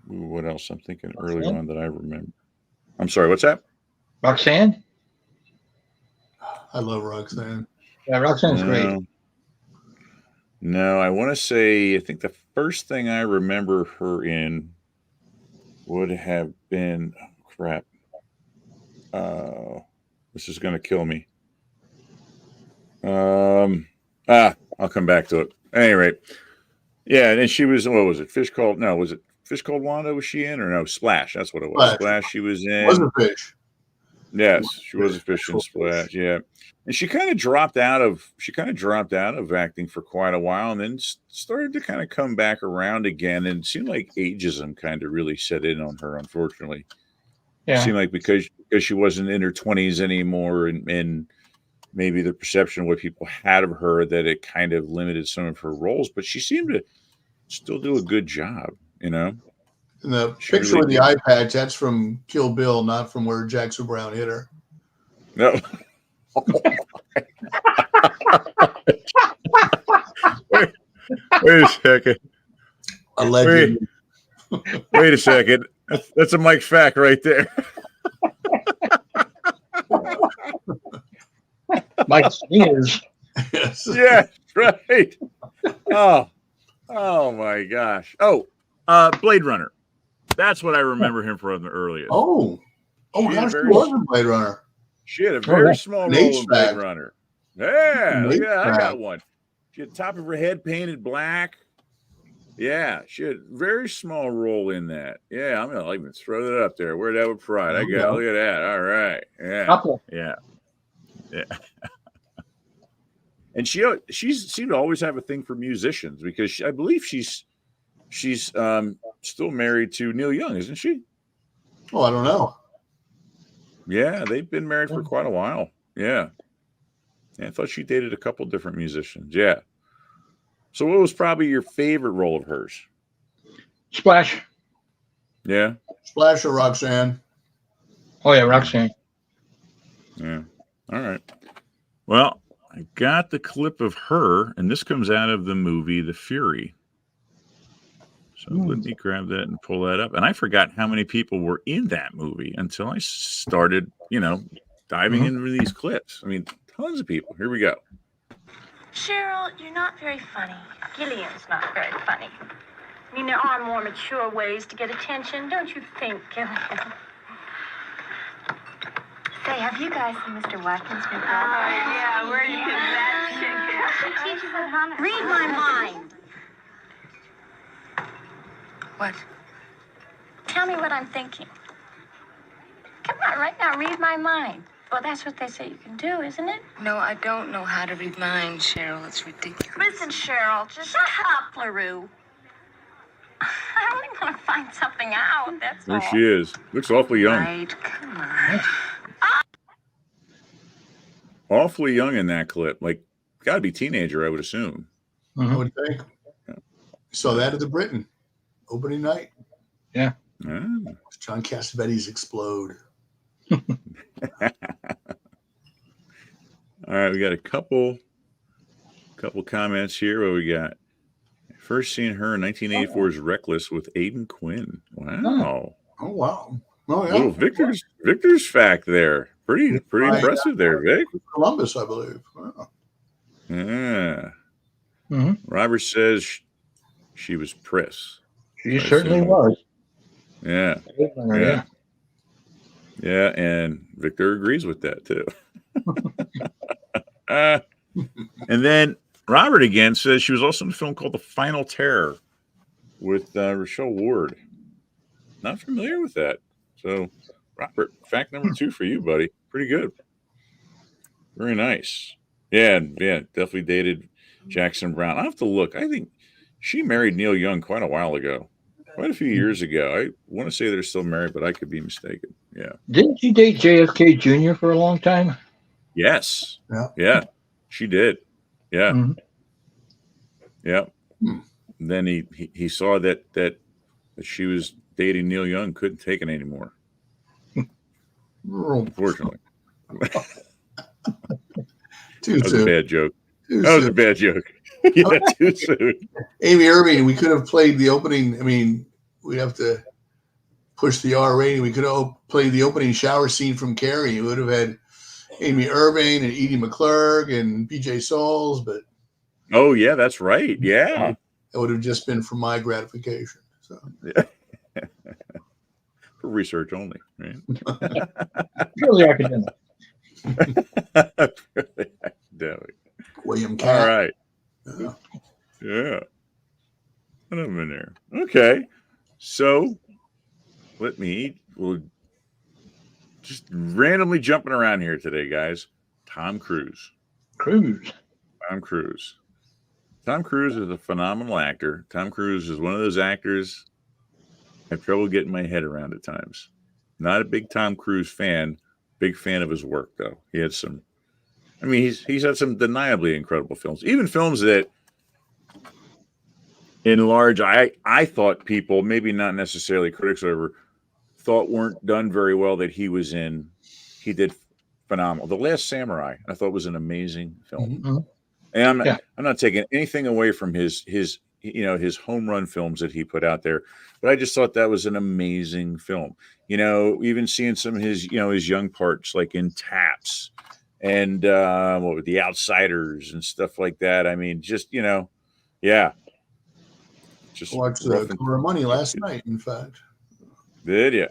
Speaker 1: what else? I'm thinking early
Speaker 3: Roxanne?
Speaker 1: on that I remember. I'm sorry, what's that?
Speaker 3: Roxanne?
Speaker 2: I love Roxanne.
Speaker 3: Yeah, Roxanne's great.
Speaker 1: No, I want to say I think the first thing I remember her in would have been crap. This is going to kill me. I'll come back to it. At any rate, yeah, and then she was, what was it? Was it Fish Called Wanda? Was she in, or no? Splash. That's what it was. Splash. She was in.
Speaker 2: Wasn't fish.
Speaker 1: Yes, she was a fish in Splash. Yeah, and she kind of dropped out of acting for quite a while, and then started to kind of come back around again. And it seemed like ageism kind of really set in on her, unfortunately.
Speaker 3: Yeah.
Speaker 1: It seemed like because she wasn't in her 20s anymore, and maybe the perception of what people had of her, that it kind of limited some of her roles. But she seemed to still do a good job, you know.
Speaker 2: And the
Speaker 1: She
Speaker 2: picture
Speaker 1: really
Speaker 2: with the eye patch, that's from Kill Bill, not from where Jackson Brown hit her.
Speaker 1: No. Wait a second.
Speaker 2: Allegedly.
Speaker 1: Wait a second. That's a Mike fact right there.
Speaker 3: Mike Sneers.
Speaker 2: Yes.
Speaker 1: Yeah, right. Oh my gosh. Oh, Blade Runner. That's what I remember him from the earliest.
Speaker 2: Oh,
Speaker 1: She had
Speaker 2: gosh,
Speaker 1: a
Speaker 2: she
Speaker 1: very-
Speaker 2: was in Blade Runner.
Speaker 1: She had a very
Speaker 3: yeah.
Speaker 1: small
Speaker 2: An
Speaker 1: role in
Speaker 2: H-back.
Speaker 1: Blade Runner. Yeah,
Speaker 2: An
Speaker 1: look at that. I
Speaker 2: H-back.
Speaker 1: got one. She had the top of her head painted black. Yeah, she had a very small role in that. Yeah, I'm gonna even throw that up there. Where that with pride. I got.
Speaker 2: Yeah.
Speaker 1: Look at that. All right. Yeah.
Speaker 3: Couple.
Speaker 1: Yeah. And she seemed to always have a thing for musicians, because I believe she's still married to Neil Young, isn't she?
Speaker 2: Oh, I don't know.
Speaker 1: Yeah, they've been married for quite a while. Yeah. I thought she dated a couple different musicians. Yeah. So what was probably your favorite role of hers?
Speaker 3: Splash.
Speaker 1: Yeah.
Speaker 2: Splash or Roxanne?
Speaker 3: Oh yeah, Roxanne.
Speaker 1: Yeah. All right. Well, I got the clip of her, and this comes out of the movie The Fury. So let me grab that and pull that up. And I forgot how many people were in that movie until I started, diving into these clips. I mean, tons of people. Here we go.
Speaker 6: Cheryl, you're not very funny. Gillian's not very funny. I mean, there are more mature ways to get attention, don't you think, Gillian?
Speaker 5: Say, have you guys seen Mr. Watkins' new book?
Speaker 6: Yeah, where did that
Speaker 5: Read my mind.
Speaker 6: What? Tell me what I'm thinking. Come on, right now, read my mind. Well, that's what they say you can do, isn't it?
Speaker 7: No, I don't know how to read minds, Cheryl. It's ridiculous.
Speaker 6: Listen, Cheryl, just shut up, LaRue. I only want to find something out, that's
Speaker 1: There
Speaker 6: all.
Speaker 1: she is. Looks awfully young.
Speaker 7: Right, come on.
Speaker 1: Awfully young in that clip. Like, got to be teenager, I would assume.
Speaker 2: I would think. Saw that at the Britain opening night.
Speaker 3: Yeah.
Speaker 1: Ah.
Speaker 2: John Cassavetes explode.
Speaker 1: All right, we got a couple comments here. What we got? First seen her in 1984's Reckless with Aidan Quinn. Wow.
Speaker 2: Oh wow. Oh yeah.
Speaker 1: Little Victor's fact there. Pretty
Speaker 2: Right.
Speaker 1: impressive there, Vic.
Speaker 2: Columbus, I believe. Wow.
Speaker 1: Yeah.
Speaker 3: Mm-hmm.
Speaker 1: Robert says she was Priss.
Speaker 3: She certainly was.
Speaker 1: Yeah.
Speaker 3: Yeah.
Speaker 1: Yeah, and Victor agrees with that too. And then Robert again says she was also in a film called The Final Terror with Rochelle Ward. Not familiar with that. So, Robert, fact number 2 for you, buddy. Pretty good. Very nice. Yeah, definitely dated Jackson Brown. I'll have to look. I think she married Neil Young quite a while ago. Quite a few years ago. I want to say they're still married, but I could be mistaken. Yeah.
Speaker 3: Didn't she date JFK Jr. for a long time?
Speaker 1: Yes.
Speaker 2: Yeah.
Speaker 1: Yeah. She did. Yeah.
Speaker 3: Mhm.
Speaker 1: Yeah. Then he saw that she was dating Neil Young, couldn't take it anymore. Unfortunately.
Speaker 2: Too
Speaker 1: That was a
Speaker 2: soon.
Speaker 1: bad joke.
Speaker 2: Too
Speaker 1: That was a
Speaker 2: soon.
Speaker 1: bad joke. Yeah, too soon.
Speaker 2: Amy Irving, we could have played the opening. I mean, we have to push the R rating. We could have played the opening shower scene from Carrie. We would have had Amy Irving and Edie McClurg and BJ Souls, but
Speaker 1: Oh, yeah, that's right. Yeah.
Speaker 2: it would have just been for my gratification. So
Speaker 1: For research only, right?
Speaker 3: Purely academic.
Speaker 1: Damn it.
Speaker 2: William
Speaker 1: All
Speaker 2: Cat.
Speaker 1: right. Yeah. Put them in there. Okay. So we'll just randomly jumping around here today, guys. Tom Cruise. Tom Cruise is a phenomenal actor. Tom Cruise is one of those actors I have trouble getting my head around at times. Not a big Tom Cruise fan. Big fan of his work, though. He had some. I mean, he's had some deniably incredible films. Even films that, in large, I thought people, maybe not necessarily critics or whatever, thought weren't done very well that he was in. He did phenomenal. The Last Samurai, I thought was an amazing film.
Speaker 3: Mhm.
Speaker 1: And I'm not taking anything away from his home run films that he put out there, but I just thought that was an amazing film. Even seeing some of his young parts like in Taps and what were The Outsiders and stuff like that. I mean, just yeah. Just
Speaker 2: Watched
Speaker 1: rough
Speaker 2: the
Speaker 1: and-
Speaker 2: Color of Money last night, in fact.
Speaker 1: Did you?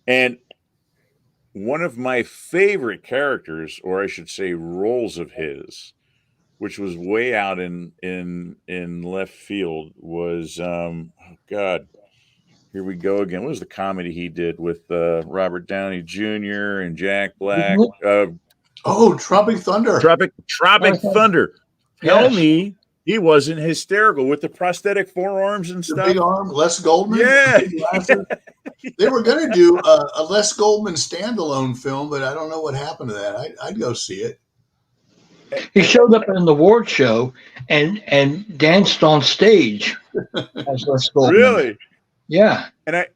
Speaker 1: And one of my favorite characters, or I should say roles of his, which was way out in left field, was God, here we go again. What was the comedy he did with Robert Downey Jr. and Jack Black?
Speaker 2: Tropic Thunder.
Speaker 1: Tropic Thunder. Tell
Speaker 3: Yes.
Speaker 1: me he wasn't hysterical with the prosthetic forearms and
Speaker 2: The
Speaker 1: stuff.
Speaker 2: big arm, Les Goldman.
Speaker 1: Yeah.
Speaker 2: Big glasses. They were going to do a Les Goldman standalone film, but I don't know what happened to that. I'd go see it.
Speaker 3: He showed up in the award show and danced on stage as Les Goldman.
Speaker 1: Really?
Speaker 3: Yeah.
Speaker 1: And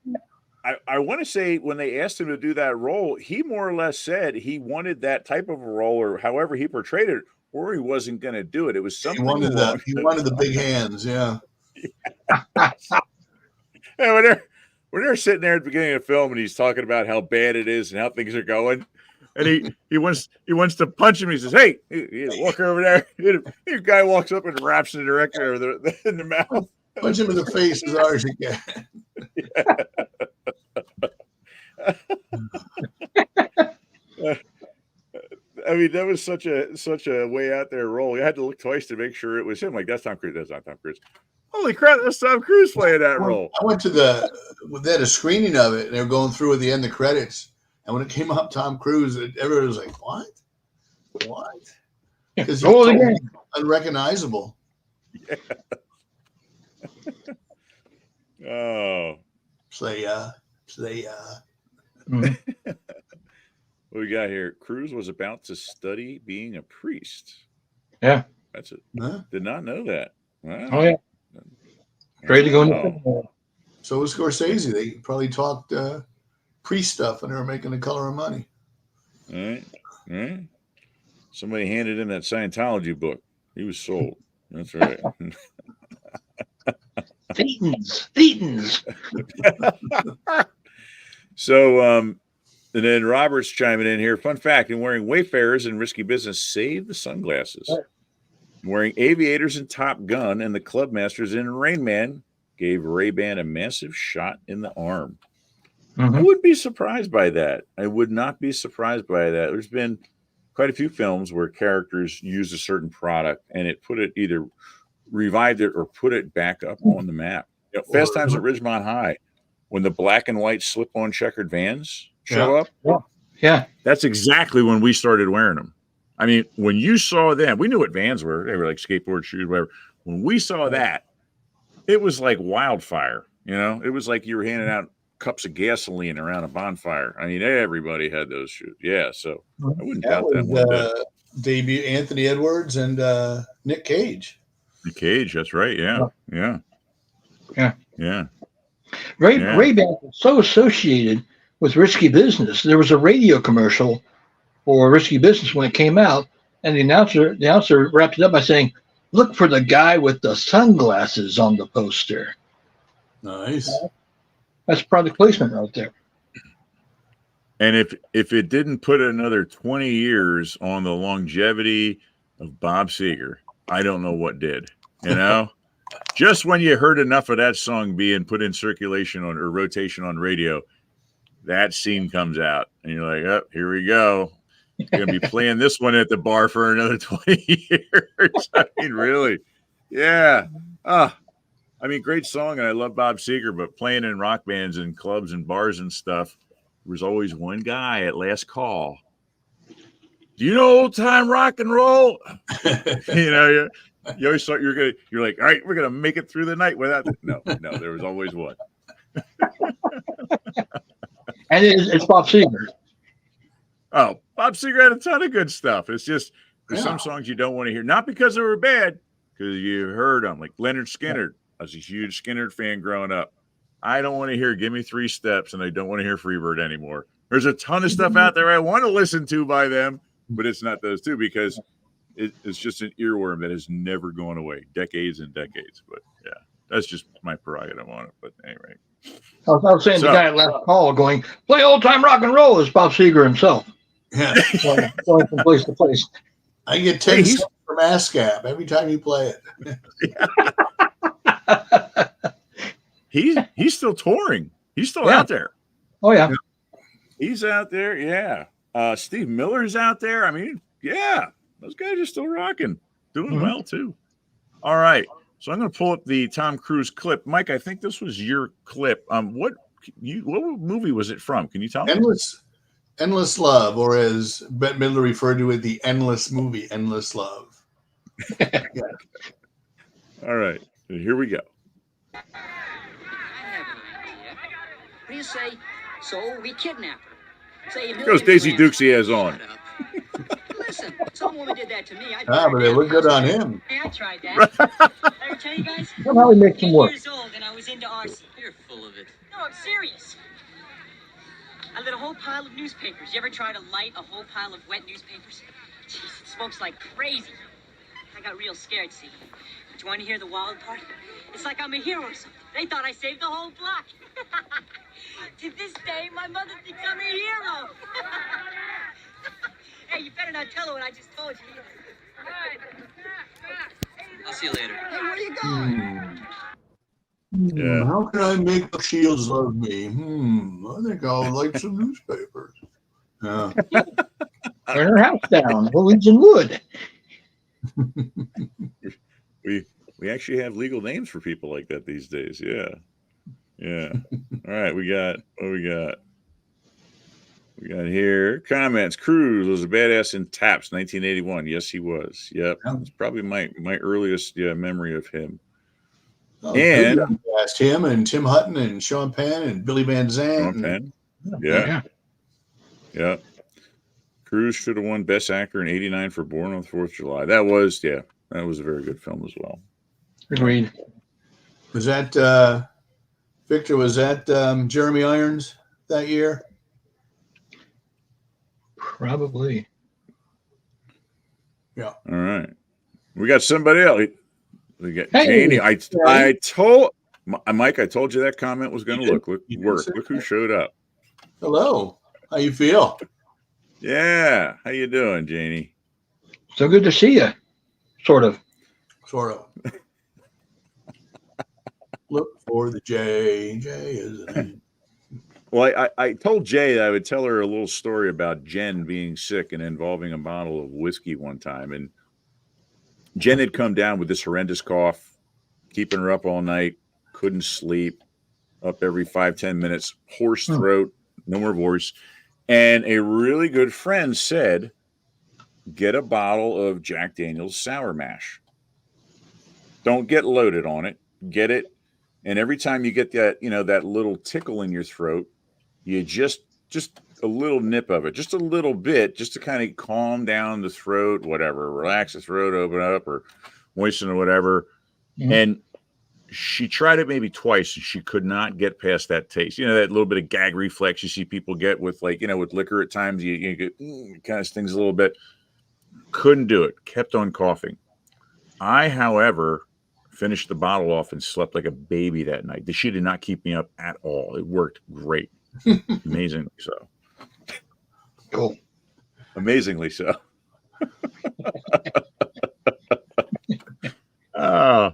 Speaker 1: I want to say when they asked him to do that role, he more or less said he wanted that type of a role, or however he portrayed it, or he wasn't going to do it. It was
Speaker 2: He
Speaker 1: something.
Speaker 2: wanted
Speaker 1: along
Speaker 2: the big hands. Yeah.
Speaker 1: And when they're sitting there at the beginning of the film and he's talking about how bad it is and how things are going, and he wants to punch him. He says, "Hey, walk over there." The guy walks up and raps the director in the mouth.
Speaker 2: Punch him in the face as hard as you can.
Speaker 1: I mean, that was such a way out there role. You had to look twice to make sure it was him. Like, that's Tom Cruise. That's not Tom Cruise. Holy crap, that's Tom Cruise playing that role.
Speaker 2: I went to they had a screening of it, and they were going through at the end of the credits. And when it came up, Tom Cruise, everybody was like, "What? What?" Because he's
Speaker 3: Roll it
Speaker 2: totally
Speaker 3: again.
Speaker 2: unrecognizable.
Speaker 1: Oh,
Speaker 3: Mhm.
Speaker 1: what we got here? Cruz was about to study being a priest.
Speaker 3: Yeah.
Speaker 1: That's it.
Speaker 2: Huh?
Speaker 1: Did not know that. Wow.
Speaker 3: Oh yeah. Ready to go
Speaker 1: Wow.
Speaker 3: into
Speaker 2: So was Scorsese. They probably talked priest stuff when they were making The Color of Money.
Speaker 1: All right. All right. Somebody handed him that Scientology book. He was sold. That's right.
Speaker 3: Thetans.
Speaker 1: So, and then Robert's chiming in here. Fun fact: in wearing Wayfarers in Risky Business, saved the sunglasses.
Speaker 3: Right.
Speaker 1: Wearing Aviators in Top Gun and the Clubmasters in Rain Man gave Ray-Ban a massive shot in the arm. I
Speaker 3: Mhm.
Speaker 1: wouldn't be surprised by that. I would not be surprised by that. There's been quite a few films where characters use a certain product and it put it either revived it or put it back up on the map. You know, Fast Times at Ridgemont High, when the black and white slip-on checkered vans show up,
Speaker 3: Yeah.
Speaker 1: that's exactly when we started wearing them. I mean, when you saw them, we knew what vans were. They were like skateboard shoes, whatever. When we saw that, it was like wildfire. You know, it was like you were handing out cups of gasoline around a bonfire. I mean, everybody had those shoes. Yeah, so I wouldn't doubt that one bit.
Speaker 2: Debut Anthony Edwards and Nick Cage.
Speaker 1: The Cage, that's right. Yeah, yeah,
Speaker 3: Yeah.
Speaker 1: yeah.
Speaker 3: Ray-Ban was so associated with Risky Business. There was a radio commercial for Risky Business when it came out, and the announcer wrapped it up by saying, "Look for the guy with the sunglasses on the poster."
Speaker 2: Nice.
Speaker 3: That's product placement right there.
Speaker 1: And if it didn't put another 20 years on the longevity of Bob Seger, I don't know what did. You know, just when you heard enough of that song being put in circulation on or rotation on radio, that scene comes out, and you're like, "Oh, here we go. You're gonna be playing this one at the bar for another 20 years." I mean, really, yeah. I mean, great song, and I love Bob Seger, but playing in rock bands and clubs and bars and stuff, there was always one guy at last call. Do you know old time rock and roll? You know, you always thought you're like, all right, we're gonna make it through the night without it. No, there was always one.
Speaker 3: And it's Bob Seger.
Speaker 1: Oh, Bob Seger had a ton of good stuff. It's just there's some songs you don't want to hear, not because they were bad, because you heard them. Like Leonard Skinner. I was a huge Skinner fan growing up. I don't want to hear "Give Me 3 Steps," and I don't want to hear "Freebird" anymore. There's a ton of stuff out there I want to listen to by them, but it's not those two because it's just an earworm that has never gone away, decades and decades. But yeah, that's just my prerogative on it. But anyway,
Speaker 3: I was saying the guy at last call going, "Play old time rock and roll" is Bob Seger himself.
Speaker 2: Yeah.
Speaker 3: Going from place to place.
Speaker 2: I get 10 cents from ASCAP every time you play it.
Speaker 1: He's still touring. He's still out there.
Speaker 3: Oh yeah.
Speaker 1: He's out there. Yeah. Steve Miller's out there. I mean, yeah, those guys are still rocking, doing well too. All right. So I'm going to pull up the Tom Cruise clip. Mike, I think this was your clip. What movie was it from? Can you tell me?
Speaker 2: Endless Love, or as Bette Midler referred to it, the endless movie, Endless Love. Yeah.
Speaker 1: All right. Here we go.
Speaker 8: I have an idea. What do you say? So we kidnap her. Say
Speaker 1: Here goes Daisy Dukes he has on.
Speaker 8: Listen, some woman did that to me.
Speaker 2: But they look good on him.
Speaker 8: Hey, I tried that. Ever tell you guys?
Speaker 3: Somehow he makes him work.
Speaker 8: 8 years old and I was into RC. You're full of it. No, I'm serious. I lit a whole pile of newspapers. You ever try to light a whole pile of wet newspapers? Jeez, it smokes like crazy. I got real scared, see. But you want to hear the wild part? It's like I'm a hero or something. They thought I saved the whole block. To this day, my mother thinks I'm a hero. Hey, you better not tell her what I just told you. I'll see you later. Hey, where are you going?
Speaker 1: Yeah.
Speaker 2: How can I make the Shields love me? I think I'll like some newspapers. Yeah.
Speaker 3: Burn her house down. Williams and Wood.
Speaker 1: We actually have legal names for people like that these days. Yeah. All right, what we got? We got here comments. Cruise was a badass in Taps, 1981. Yes, he was. Yep, it's probably my earliest memory of him.
Speaker 2: Oh,
Speaker 1: and
Speaker 2: good cast. Him and Tim Hutton and Sean Penn and Billy Van Zandt.
Speaker 1: Sean Penn. Yeah. Cruise should have won Best Actor in '89 for Born on the 4th of July. That was a very good film as well.
Speaker 3: Agreed.
Speaker 2: Was that Victor? Was that Jeremy Irons that year?
Speaker 3: Probably.
Speaker 2: Yeah.
Speaker 1: All right. We got somebody else. We got
Speaker 3: Hey,
Speaker 1: Janie. I told Mike. I told you that comment was going to work. Look who showed up.
Speaker 2: Hello. How you feel?
Speaker 1: Yeah. How you doing, Janie?
Speaker 3: So good to see you. Sort of.
Speaker 2: Look for the J. J is a name.
Speaker 1: Well, I told Jay that I would tell her a little story about Jen being sick and involving a bottle of whiskey one time. And Jen had come down with this horrendous cough, keeping her up all night, couldn't sleep, up every 5-10 minutes, hoarse throat, no more voice. And a really good friend said, get a bottle of Jack Daniel's Sour Mash. Don't get loaded on it. Get it. And every time you get that, that little tickle in your throat, you just a little nip of it, just a little bit, just to kind of calm down the throat, whatever, relax the throat, open up or moisten or whatever. Mm-hmm. And she tried it maybe twice and she could not get past that taste. That little bit of gag reflex you see people get with with liquor at times, you get kind of stings a little bit. Couldn't do it. Kept on coughing. I, however, finished the bottle off and slept like a baby that night. She did not keep me up at all. It worked great. Amazingly so.
Speaker 3: Cool.
Speaker 1: Amazingly so.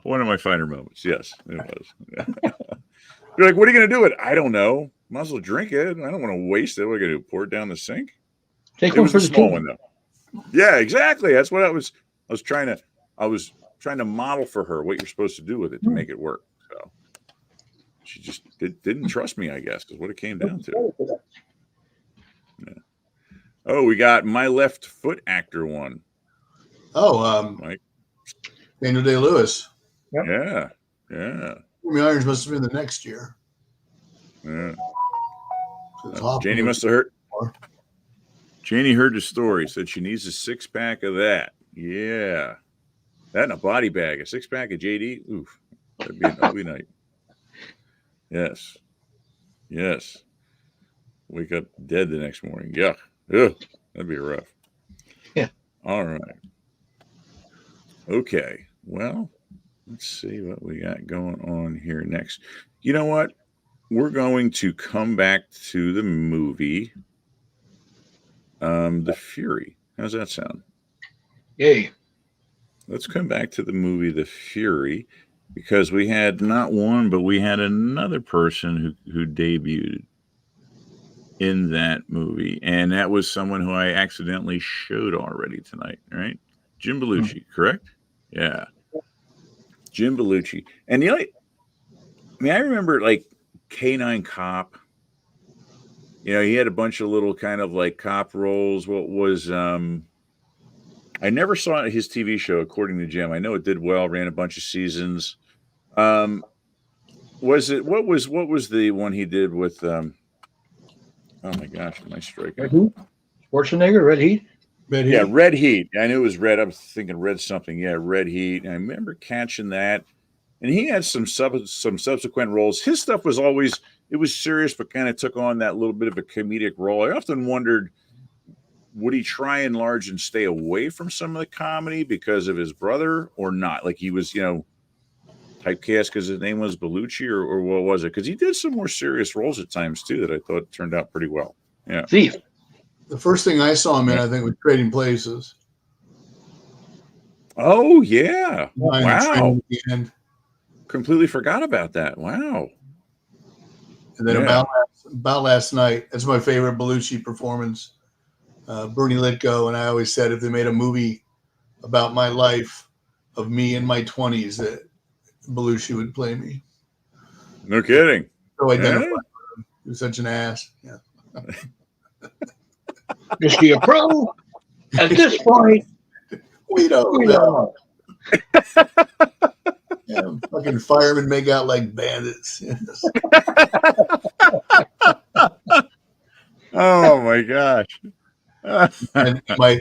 Speaker 1: One of my finer moments. Yes, it was. You're like, what are you going to do with it? I don't know. Might as well drink it. I don't want to waste it. What are you going to do? Pour it down the sink?
Speaker 3: Take one for the
Speaker 1: small one, though. Yeah, exactly. That's what I was trying to model for her what you're supposed to do with it to make it work. So she just didn't trust me, I guess, is what it came down to. Yeah. Oh, we got My Left Foot actor one.
Speaker 2: Oh,
Speaker 1: Mike.
Speaker 2: Daniel Day-Lewis.
Speaker 3: Yep.
Speaker 1: Yeah.
Speaker 2: Jeremy Irons must have been the next year.
Speaker 1: Yeah. Janie must have heard. Janie heard the story. Said she needs a 6-pack of that. Yeah. That in a body bag, a 6-pack of JD. Oof, that'd be an ugly night. Yes. Wake up dead the next morning. Yuck. Ugh, that'd be rough.
Speaker 3: Yeah.
Speaker 1: All right. Okay. Well, let's see what we got going on here next. You know what? We're going to come back to the movie, The Fury. How's that sound?
Speaker 3: Yay.
Speaker 1: Let's come back to the movie The Fury, because we had not one, but we had another person who debuted in that movie, and that was someone who I accidentally showed already tonight, right? Jim Belushi, correct? Yeah. Jim Belushi. And I remember K-9 Cop. He had a bunch of little kind of cop roles. What was I never saw his TV show, according to Jim. I know it did well, ran a bunch of seasons. What was the one he did with oh my gosh, am I striking?
Speaker 3: Schwarzenegger, Red Heat?
Speaker 1: Yeah, Red Heat. I knew it was Red. I was thinking Red something. Yeah, Red Heat. And I remember catching that. And he had some subsequent roles. His stuff was always, it was serious, but kind of took on that little bit of a comedic role. I often wondered, would he try and large and stay away from some of the comedy because of his brother or not? He was, typecast because his name was Belushi or what was it? Because he did some more serious roles at times too that I thought turned out pretty well. Yeah.
Speaker 3: Thief.
Speaker 2: The first thing I saw him in, I think, was Trading Places.
Speaker 1: Oh, yeah. Wow.
Speaker 2: And
Speaker 1: completely forgot about that. Wow.
Speaker 2: And then about last night, that's my favorite Belushi performance. Bernie Litko, and I always said if they made a movie about my life of me in my 20s, that Belushi would play me.
Speaker 1: No kidding.
Speaker 2: So identified with him. He was such an ass. Yeah.
Speaker 3: Is she a pro? At this point,
Speaker 2: We don't
Speaker 3: we
Speaker 2: know.
Speaker 3: don't know.
Speaker 2: Yeah, fucking firemen make out like bandits.
Speaker 1: Oh my gosh.
Speaker 2: And my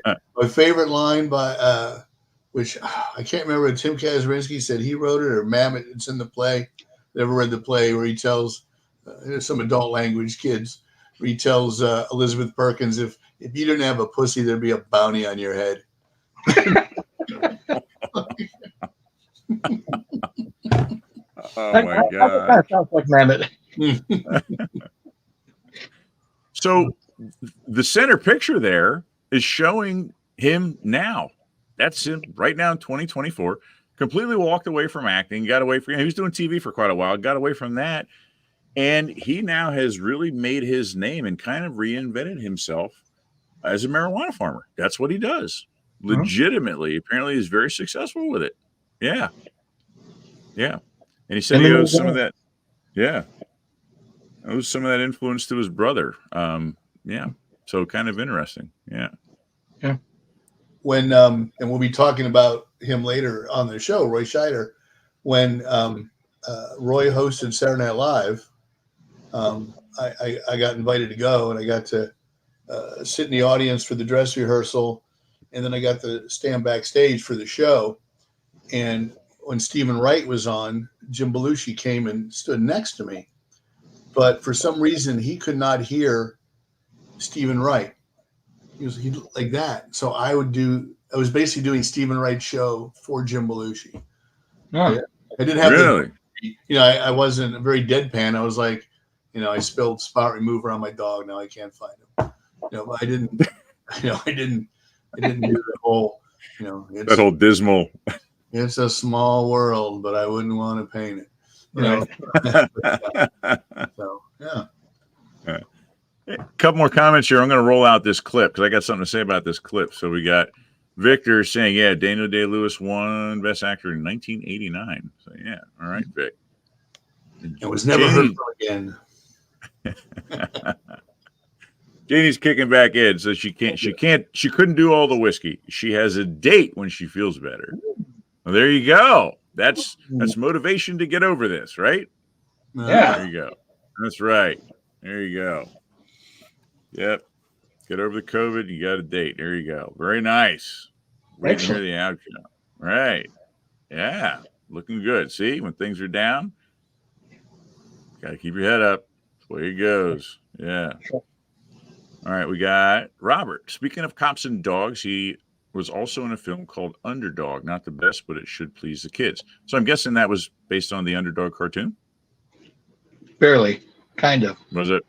Speaker 2: favorite line by which I can't remember, Tim Kazurinsky said he wrote it or Mamet. It's in the play. Never read the play where he tells some adult language kids. Where he tells Elizabeth Perkins, if you didn't have a pussy, there'd be a bounty on your head.
Speaker 1: Oh my god.
Speaker 3: That sounds like Mamet.
Speaker 1: So the center picture there is showing him now. That's him right now in 2024. Completely walked away from acting, got away from, he was doing TV for quite a while, got away from that. And he now has really made his name and kind of reinvented himself as a marijuana farmer. That's what he does. Legitimately. Apparently he's very successful with it. Yeah. Yeah. And he said he owes some of that. Yeah. Owes some of that influence to his brother. Yeah. So kind of interesting. Yeah.
Speaker 3: Yeah.
Speaker 2: When and we'll be talking about him later on the show, Roy Scheider, when Roy hosted Saturday Night Live, I got invited to go, and I got to sit in the audience for the dress rehearsal, and then I got to stand backstage for the show. And when Stephen Wright was on, Jim Belushi came and stood next to me, but for some reason he could not hear Stephen Wright. He like that. So I was basically doing Stephen Wright's show for Jim Belushi.
Speaker 3: Oh.
Speaker 2: I didn't have
Speaker 1: Really?
Speaker 2: I wasn't very deadpan. I was like, I spilled spot remover on my dog. Now I can't find him. I didn't, I didn't do the whole,
Speaker 1: That whole dismal.
Speaker 2: It's a small world, but I wouldn't want to paint it. So, yeah.
Speaker 1: A couple more comments here. I'm going to roll out this clip because I got something to say about this clip. So we got Victor saying, yeah, Daniel Day-Lewis won Best Actor in 1989. So, yeah. All right, Vic.
Speaker 2: It was never heard from again.
Speaker 1: Janie's kicking back in, so she couldn't do all the whiskey. She has a date when she feels better. Well, there you go. That's motivation to get over this, right?
Speaker 3: Yeah.
Speaker 1: There you go. That's right. There you go. Yep. Get over the COVID. You got a date. There you go. Very nice. Wait to hear the outcome. Right. Yeah. Looking good. See, when things are down, got to keep your head up. That's the way it goes. Yeah. All right. We got Robert. Speaking of cops and dogs, he was also in a film called Underdog. Not the best, but it should please the kids. So I'm guessing that was based on the Underdog cartoon?
Speaker 3: Barely. Kind of.
Speaker 1: Was it?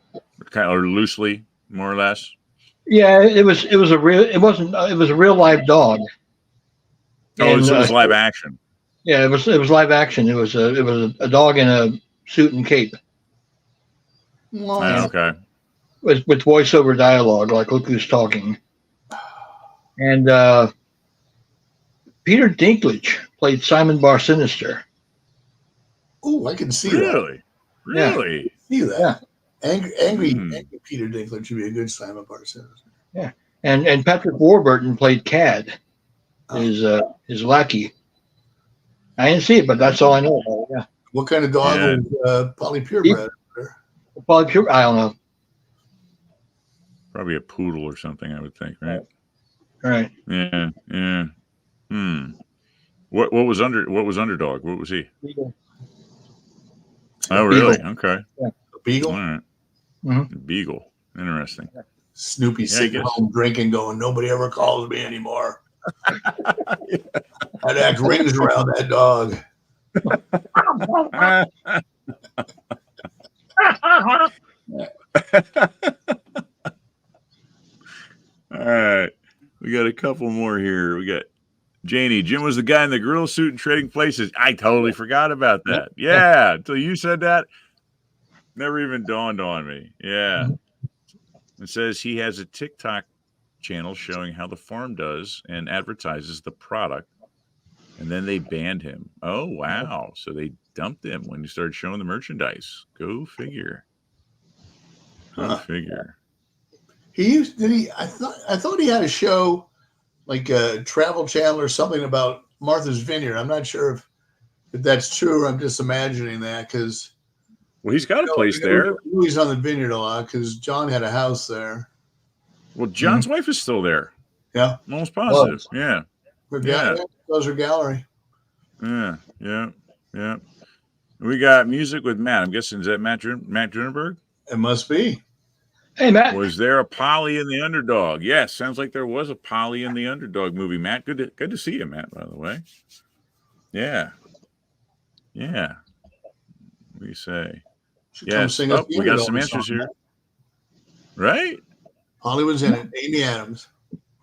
Speaker 1: Kind of, or loosely, more or less?
Speaker 3: Yeah, it was a real live dog.
Speaker 1: Oh,
Speaker 3: And,
Speaker 1: so it was live action.
Speaker 3: Yeah, it was live action. It was a dog in a suit and cape.
Speaker 1: Oh, okay.
Speaker 3: With voiceover dialogue, like look who's talking. And Peter Dinklage played Simon Bar Sinister.
Speaker 2: Oh, I can see
Speaker 1: Really?
Speaker 3: Yeah.
Speaker 1: Really?
Speaker 2: See that.
Speaker 3: Yeah.
Speaker 2: Angry Peter Dinklage would be a good Simon Bar Sinister.
Speaker 3: Yeah. And Patrick Warburton played Cad, his lackey. I didn't see it, but that's all I know about it. Yeah.
Speaker 2: What kind of dog was Polly Purebred?
Speaker 3: Probably pure. I don't know.
Speaker 1: Probably a poodle or something, I would think, right?
Speaker 3: Right.
Speaker 1: Yeah. Yeah. What was Underdog? What was he?
Speaker 3: Beagle.
Speaker 1: Oh, really?
Speaker 3: Beagle.
Speaker 1: Okay.
Speaker 2: A beagle?
Speaker 1: All right.
Speaker 3: Mm-hmm.
Speaker 1: Beagle. Interesting.
Speaker 2: Snoopy sitting home drinking, going, nobody ever calls me anymore. I'd act rings around that dog.
Speaker 1: All right. We got a couple more here. We got Janie. Jim was the guy in the gorilla suit and trading places. I totally forgot about that. Yeah. Until you said that. Never even dawned on me. Yeah. It says he has a TikTok channel showing how the farm does and advertises the product. And then they banned him. Oh, wow. So they dumped him when he started showing the merchandise. Go figure. Go figure.
Speaker 2: I thought he had a show like a Travel Channel or something about Martha's Vineyard. I'm not sure if that's true, or I'm just imagining that because.
Speaker 1: Well, he's got a place there.
Speaker 2: He's on the vineyard a lot because John had a house there.
Speaker 1: Well, John's wife is still there.
Speaker 2: Yeah,
Speaker 1: I'm almost positive. Yeah,
Speaker 2: Those are gallery.
Speaker 1: Yeah. We got music with Matt. I'm guessing, is that Matt Drinenberg?
Speaker 2: It must be.
Speaker 3: Hey, Matt.
Speaker 1: Was there a Polly in the Underdog? Yes, sounds like there was a Polly in the Underdog movie. Matt, good to see you, Matt, by the way. Yeah. What do you say? Yes. We got some answers here. Right?
Speaker 2: Hollywood's in it. Amy Adams.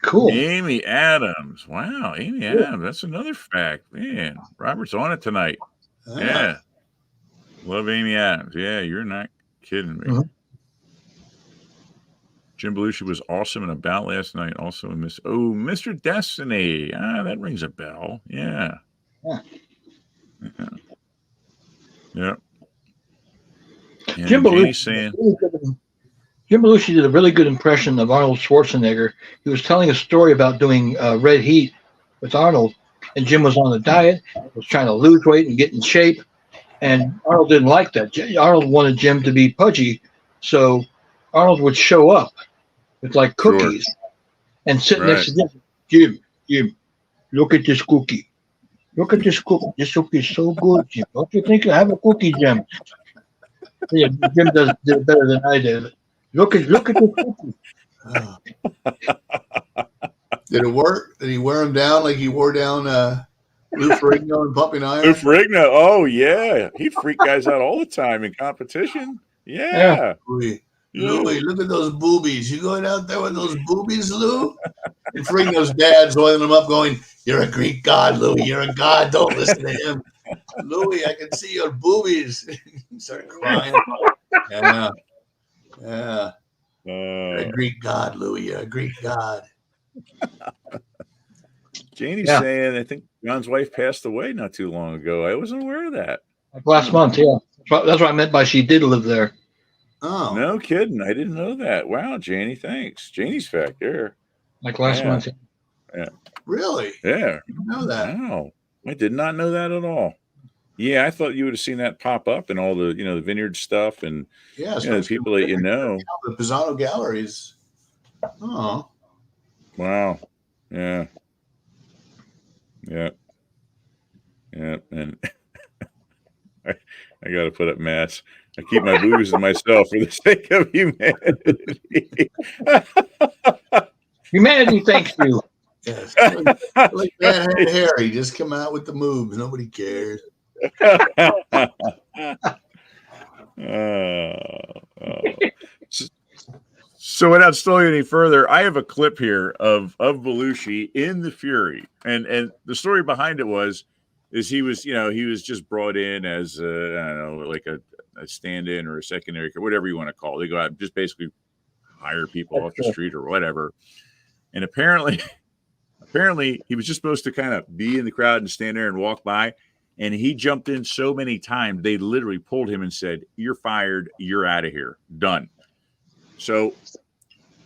Speaker 3: Cool.
Speaker 1: Amy Adams. Wow. Amy Adams. That's another fact. Man, Robert's on it tonight. Yeah. Love Amy Adams. Yeah, you're not kidding me.
Speaker 3: Mhm.
Speaker 1: Jim Belushi was awesome in About Last Night. Also in Mr. Destiny. That rings a bell. Yeah. Yep.
Speaker 3: Jim Belushi did a really good impression of Arnold Schwarzenegger. He was telling a story about doing Red Heat with Arnold, and Jim was on a diet, was trying to lose weight and get in shape, and Arnold didn't like that. Arnold wanted Jim to be pudgy, so Arnold would show up with like cookies and sit next to Jim. Jim, look at this cookie. Look at this cookie. This cookie is so good, Jim. Don't you think you have a cookie, Jim? Yeah, Jim did it better than I did. Look at this cookie.
Speaker 2: Did it work? Did he wear him down like he wore down Lou Ferrigno and Pumping Iron?
Speaker 1: Lou Ferrigno. Oh yeah, he'd freak guys out all the time in competition. Yeah.
Speaker 2: Louis, look at those boobies. You going out there with those boobies, Lou? And Ferrigno's dad's oiling him up, going, "You're a Greek god, Louis. You're a god. Don't listen to him." Louis, I can see your boobies. He started crying. Yeah. You're a Greek god, Louis. You're a Greek god.
Speaker 1: Janie's saying, I think John's wife passed away not too long ago. I wasn't aware of that.
Speaker 3: Like last month, yeah. That's what I meant by she did live there.
Speaker 2: Oh.
Speaker 1: No kidding. I didn't know that. Wow, Janie, thanks. Janie's fact there.
Speaker 3: Like last month.
Speaker 1: Yeah.
Speaker 2: Really?
Speaker 1: Yeah.
Speaker 2: I didn't know that.
Speaker 1: Wow. I did not know that at all. Yeah, I thought you would have seen that pop up in all the, the vineyard stuff and the people that you know.
Speaker 2: The Pisano galleries. Oh.
Speaker 1: Wow. Yeah. And I got to put up mass. I keep my boobies to myself for the sake of humanity.
Speaker 3: Humanity thanks you.
Speaker 2: Yes. Like that Harry, just come out with the moves. Nobody cares.
Speaker 1: So without stalling any further, I have a clip here of Belushi in The Fury, and the story behind it is he was just brought in as I don't know, like a stand-in or a secondary, whatever you want to call it. They go out and just basically hire people off the street or whatever, and apparently he was just supposed to kind of be in the crowd and stand there and walk by. And he jumped in so many times, they literally pulled him and said, "You're fired. You're out of here. Done." So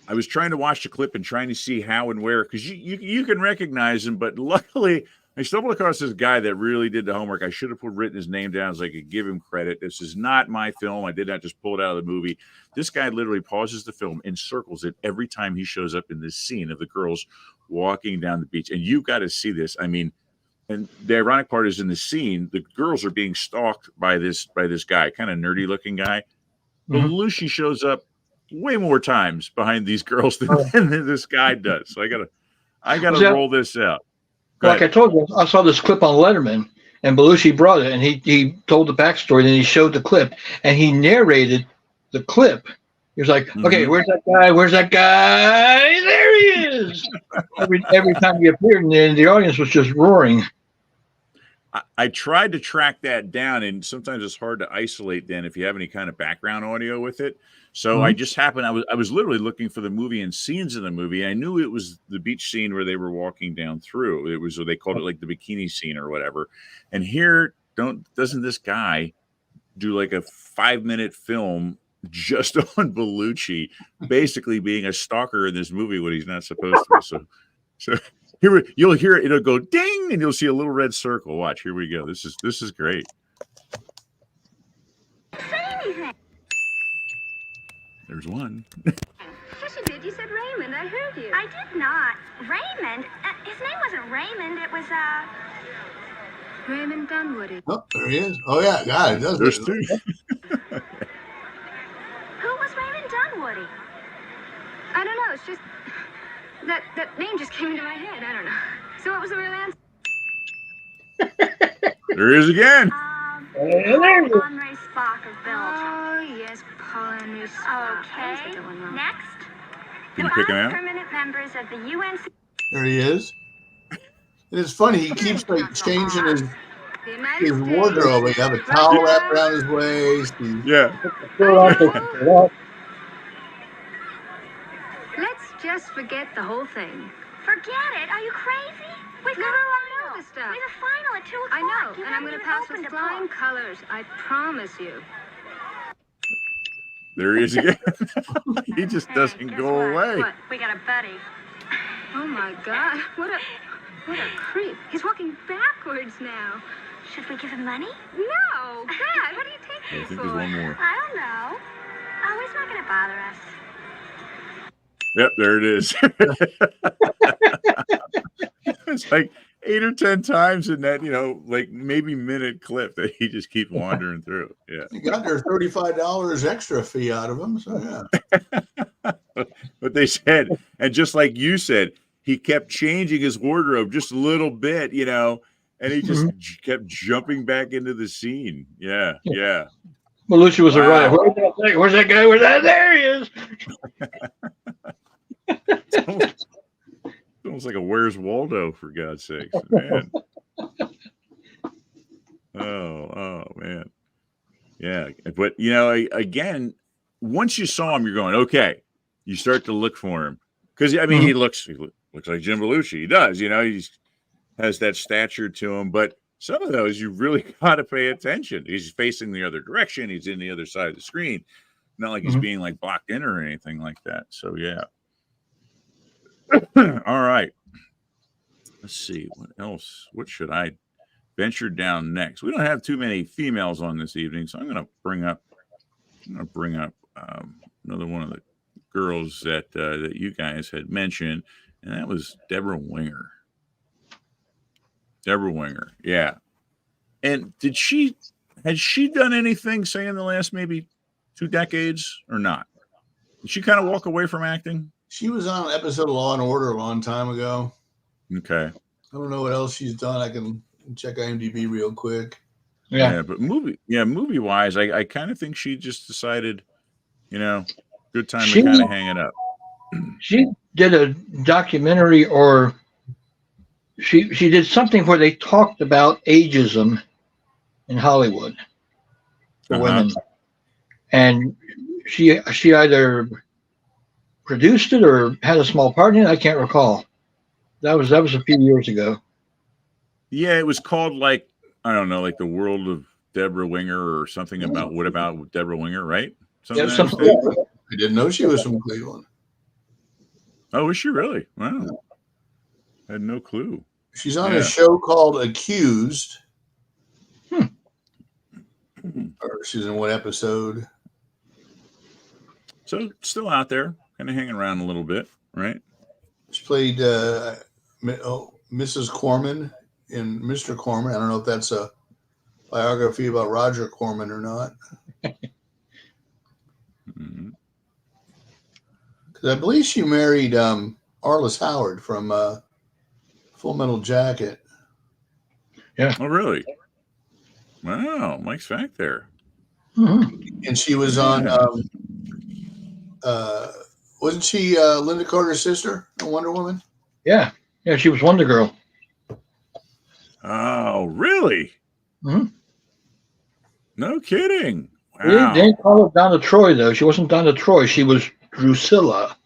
Speaker 1: I was trying to watch the clip and trying to see how and where, because you can recognize him. But luckily, I stumbled across this guy that really did the homework. I should have written his name down so I could give him credit. This is not my film. I did not just pull it out of the movie. This guy literally pauses the film and circles it every time he shows up in this scene of the girls walking down the beach. And you got to see this. I mean, and the ironic part is in the scene, the girls are being stalked by this guy, kind of nerdy looking guy. Mm-hmm. Belushi shows up way more times behind these girls than this guy does. So I gotta roll this out.
Speaker 3: Like I told you, I saw this clip on Letterman, and Belushi brought it, and he told the backstory, and then he showed the clip, and he narrated the clip. He was like, "Okay, where's that guy? Where's that guy? There he is!" every time he appeared, and the audience was just roaring.
Speaker 1: I tried to track that down, and sometimes it's hard to isolate then if you have any kind of background audio with it. So I just happened, I was literally looking for the movie and scenes in the movie. I knew it was the beach scene where they were walking down through. It was, they called it like the bikini scene or whatever. And here, doesn't this guy do like a 5-minute film just on Bellucci basically being a stalker in this movie when he's not supposed to. So here you'll hear it. It'll go ding, and you'll see a little red circle. Watch. Here we go. This is great. There's one.
Speaker 5: Yes, you did. You said Raymond. I heard you. I did not. Raymond? His name wasn't Raymond. It was, Raymond Dunwoody.
Speaker 2: Oh, there he is. Oh, yeah. God, it does.
Speaker 1: There's two.
Speaker 5: Who was Raymond Dunwoody? I don't know. It's just that name just came into my head. I don't know. So what was the real answer?
Speaker 1: There he is again.
Speaker 5: Paul Henry Spock of Belgium.
Speaker 6: Oh, yes, Paul Henry Spock.
Speaker 5: Okay. Next.
Speaker 1: Can you
Speaker 5: The
Speaker 1: pick him
Speaker 5: 5
Speaker 1: out?
Speaker 5: permanent members of the UNC.
Speaker 2: There he is. And it's funny. He keeps like changing his wardrobe. He have a towel wrapped around his waist.
Speaker 1: Yeah.
Speaker 5: Let's just forget the whole thing. Forget it? Are you crazy? We've got a final. We have a final at 2 o'clock.
Speaker 6: I know,
Speaker 5: You
Speaker 6: and I'm
Speaker 5: haven't
Speaker 6: going to
Speaker 5: even
Speaker 6: pass
Speaker 5: opened
Speaker 6: with
Speaker 5: a
Speaker 6: flying
Speaker 5: book.
Speaker 6: colors. I promise you.
Speaker 1: There he is again. He just
Speaker 5: Hey,
Speaker 1: doesn't
Speaker 5: guess
Speaker 1: go
Speaker 5: what?
Speaker 1: away.
Speaker 5: What? We got a buddy.
Speaker 6: Oh, my God. What a creep. He's walking backwards now.
Speaker 5: Should we give him money?
Speaker 6: No, Dad, what do you take
Speaker 1: I
Speaker 6: me
Speaker 1: think
Speaker 6: for?
Speaker 1: there's one more.
Speaker 5: I don't know. Oh, he's not going to bother us.
Speaker 1: Yep, there it is. It's like 8 or 10 times in that, like maybe minute clip that he just keeps wandering through. Yeah.
Speaker 2: You got their $35 extra fee out of him. So, yeah.
Speaker 1: But they said, and just like you said, he kept changing his wardrobe just a little bit, and he just kept jumping back into the scene. Yeah. Yeah.
Speaker 3: Belushi was a
Speaker 1: Wow.
Speaker 3: riot. Where's that guy? Where's that? There he is.
Speaker 1: It's almost like a Where's Waldo, for God's sakes, man. Oh man. Yeah. But again, once you saw him, you're going, okay. You start to look for him. Because he looks like Jim Belushi. He does, he has that stature to him, but some of those you really gotta pay attention. He's facing the other direction, he's in the other side of the screen. Not like he's being like blocked in or anything like that. So yeah. All right. Let's see what else. What should I venture down next? We don't have too many females on this evening, so I'm going to bring up another one of the girls that you guys had mentioned, and that was Deborah Winger. Deborah Winger, yeah. And had she done anything, say, in the last maybe 2 decades or not? Did she kind of walk away from acting?
Speaker 2: She was on an episode of Law and Order a long time ago.
Speaker 1: Okay.
Speaker 2: I don't know what else she's done. I can check IMDb real quick.
Speaker 3: Yeah.
Speaker 1: But movie wise, I kind of think she just decided, good time to kind of hang it up.
Speaker 3: She did a documentary, or she did something where they talked about ageism in Hollywood for women, and she either produced it or had a small part in it. I can't recall. That was a few years ago.
Speaker 1: Yeah, it was called like, I don't know, like The World of Deborah Winger or something about What About Deborah Winger, right?
Speaker 3: Yeah,
Speaker 2: I didn't know she was from Cleveland.
Speaker 1: Oh, is she really? Wow. I had no clue.
Speaker 2: She's on a show called Accused. Or she's in what episode?
Speaker 1: So still out there, kind of hanging around a little bit, right?
Speaker 2: She played Mrs. Corman in Mr. Corman. I don't know if that's a biography about Roger Corman or not. Because I believe she married Arliss Howard from Full Metal Jacket.
Speaker 3: Yeah.
Speaker 1: Oh, really? Wow, Mike's fact there.
Speaker 2: And she was on. Wasn't she Linda Carter's sister in Wonder Woman?
Speaker 3: Yeah, she was Wonder Girl.
Speaker 1: Oh, really? No kidding.
Speaker 3: They
Speaker 1: Wow.
Speaker 3: didn't call her Donna Troy, though. She wasn't Donna Troy. She was Drusilla.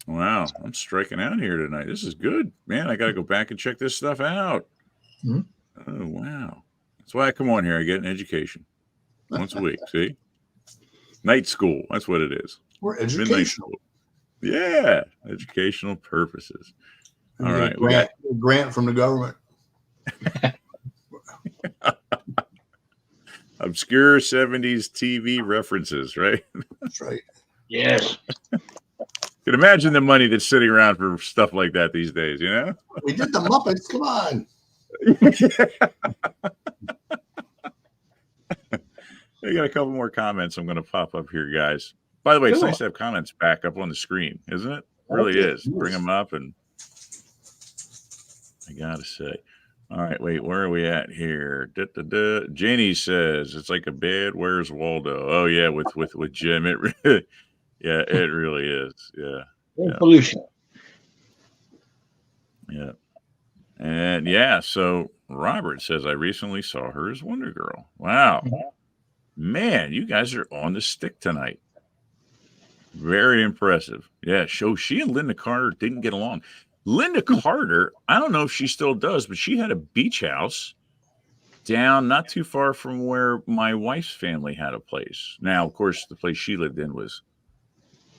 Speaker 1: Wow, I'm striking out here tonight. This is good, man. I got to go back and check this stuff out. Oh, wow. That's why I come on here. I get an education once a week. See? Night school. That's what it is.
Speaker 2: We're
Speaker 1: Midnight
Speaker 2: educational.
Speaker 1: school. Yeah, educational purposes. All right, we got
Speaker 2: a grant from the government.
Speaker 1: obscure 70s TV references, right?
Speaker 2: That's right.
Speaker 3: Yes.
Speaker 1: Can imagine the money that's sitting around for stuff like that these days, you know?
Speaker 2: We did the Muppets. Come on.
Speaker 1: I got a couple more comments I'm going to pop up here, guys. By the way, it's
Speaker 2: Cool.
Speaker 1: nice to have comments back up on the screen, isn't it? It really is. Bring them up, and I got to say. All right, wait, where are we at here? Janie says it's like a bad Where's Waldo? Oh yeah, with Jim. It really, yeah, it really is. Yeah,
Speaker 3: Pollution.
Speaker 1: yeah, and yeah. So Robert says I recently saw her as Wonder Girl. Wow, man, you guys are on the stick tonight. Very impressive. Yeah, so she and Linda Carter didn't get along. Linda Carter, I don't know if she still does, but she had a beach house down not too far from where my wife's family had a place. Now, of course, the place she lived in was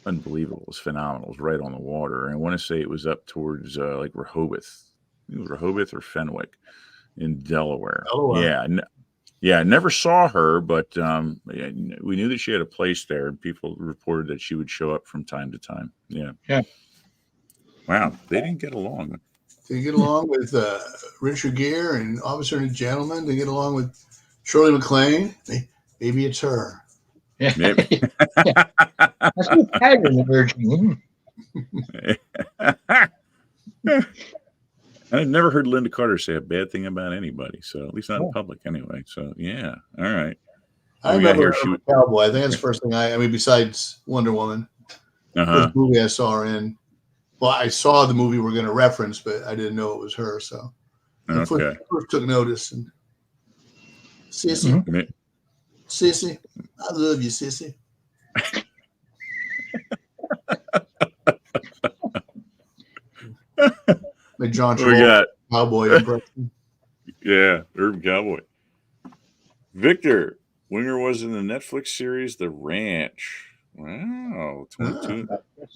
Speaker 1: unbelievable. It was phenomenal. It was right on the water. And I want to say it was up towards like Rehoboth. It was Rehoboth or Fenwick in Delaware. Yeah. Yeah, I never saw her, but we knew that she had a place there, and people reported that she would show up from time to time. Yeah.
Speaker 3: Yeah.
Speaker 1: Wow, they didn't get along.
Speaker 2: They get along with Richard Gere and Officer and Gentleman. They get along with Shirley MacLaine. Maybe it's her.
Speaker 3: Yeah.
Speaker 1: Maybe.
Speaker 3: That's no pattern emerging.
Speaker 1: I've never heard Linda Carter say a bad thing about anybody, so at least not in public anyway. So yeah, all right.
Speaker 2: I remember her Cowboy. I think that's the first thing I mean, besides Wonder Woman, first movie I saw her in. Well, I saw the movie we're going to reference, but I didn't know it was her. So I first took notice. And Sissy, Sissy, I love you, Sissy. Like John Travolta, Cowboy impression.
Speaker 1: Yeah, Urban Cowboy. Victor, Winger was in the Netflix series The Ranch. Wow, 22.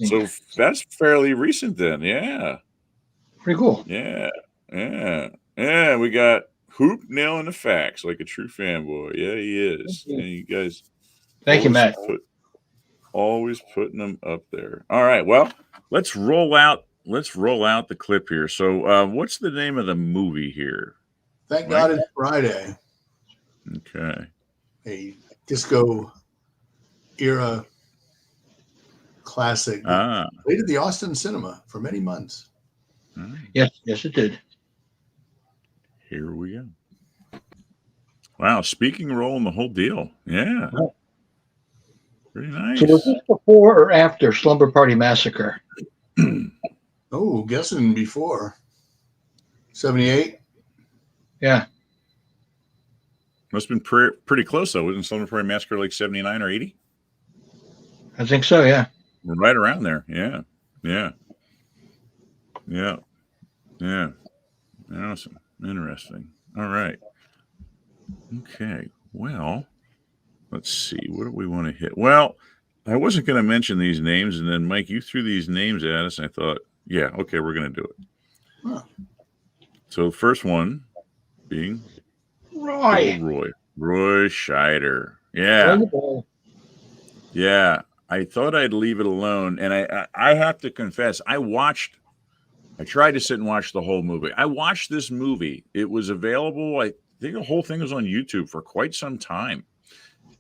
Speaker 1: So that's fairly recent then. Yeah.
Speaker 3: Pretty cool.
Speaker 1: Yeah. We got Hoop nailing the facts like a true fanboy. Yeah, he is. And you guys.
Speaker 3: Thank you, Matt.
Speaker 1: Always putting them up there. All right. Well, let's roll out the clip here. So, what's the name of the movie here?
Speaker 2: Thank God It's Friday.
Speaker 1: Okay.
Speaker 2: A disco era classic. Played at the Austin Cinema for many months.
Speaker 3: Yes, it did.
Speaker 1: Here we go. Wow, speaking role in the whole deal. Yeah. Pretty nice.
Speaker 3: So was this before or after Slumber Party Massacre?
Speaker 2: Oh, guessing before. 78?
Speaker 3: Yeah.
Speaker 1: Must have been pretty close, though. Wasn't Slumber Party Massacre like 79 or 80?
Speaker 3: I think so, yeah.
Speaker 1: We're right around there. Yeah. Awesome. Interesting. All right. Okay. Well, let's see. What do we want to hit? Well, I wasn't going to mention these names, and then, Mike, you threw these names at us, and I thought, yeah, okay, we're going to do it.
Speaker 2: Huh.
Speaker 1: So the first one being
Speaker 3: Roy
Speaker 1: Scheider. Yeah. Yeah. I thought I'd leave it alone. And I have to confess, I tried to sit and watch the whole movie. I watched this movie. It was available. I think the whole thing was on YouTube for quite some time.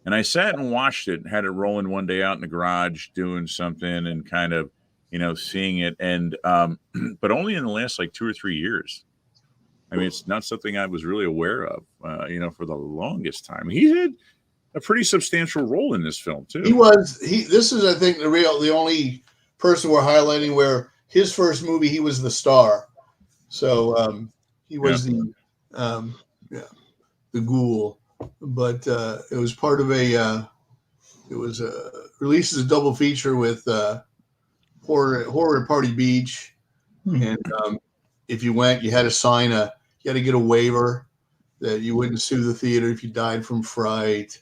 Speaker 1: And I sat and watched it, had it rolling one day out in the garage doing something and kind of, seeing it. And, but only in the last like 2 or 3 years. I mean, it's not something I was really aware of, for the longest time. He had a pretty substantial role in this film too.
Speaker 2: This is, I think, the only person we're highlighting where his first movie, he was the star. So he was the ghoul, but it was part of it was released as a double feature with Horror Party Beach. And if you went, you had to you had to get a waiver that you wouldn't sue the theater if you died from fright.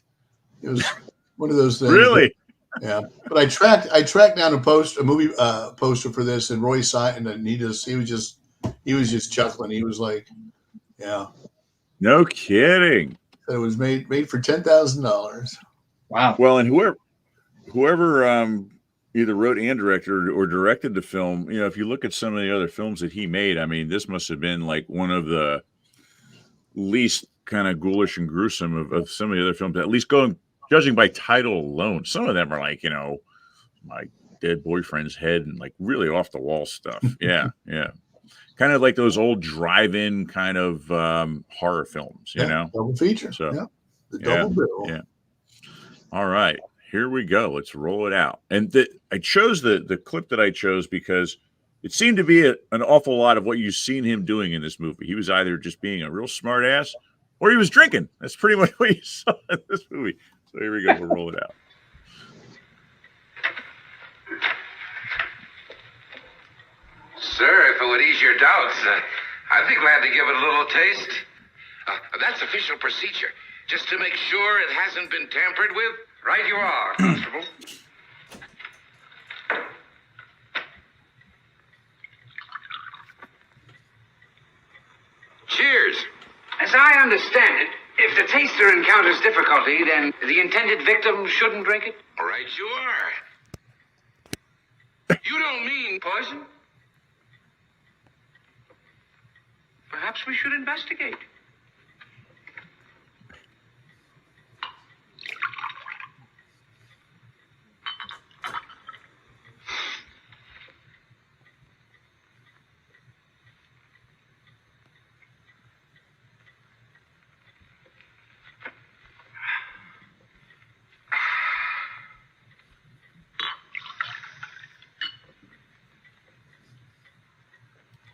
Speaker 2: It was one of those things.
Speaker 1: Really?
Speaker 2: Yeah, but I tracked down a movie poster for this, and Roy Scheider, and he was just chuckling. He was like, "Yeah,
Speaker 1: No kidding.
Speaker 2: it was made for $10,000."
Speaker 3: Wow.
Speaker 1: Well, and whoever either wrote and directed or directed the film, if you look at some of the other films that he made, I mean, this must have been like one of the least kind of ghoulish and gruesome of some of the other films, at least judging by title alone. Some of them are like, my dead boyfriend's head and like really off the wall stuff. Yeah. Yeah. Kind of like those old drive-in kind of horror films,
Speaker 2: double feature.
Speaker 1: So,
Speaker 2: yeah, the double bill.
Speaker 1: Yeah. All right, here we go. Let's roll it out. And I chose the clip that I chose because it seemed to be an awful lot of what you've seen him doing in this movie. He was either just being a real smart ass or he was drinking. That's pretty much what you saw in this movie. So here we go. We'll roll it out.
Speaker 9: Sir, if it would ease your doubts, I'd be glad to give it a little taste. That's official procedure. Just to make sure it hasn't been tampered with. Right you are, Constable. Cheers. As I understand it, if the taster encounters difficulty, then the intended victim shouldn't drink it? Right you are. You don't mean poison? Perhaps we should investigate.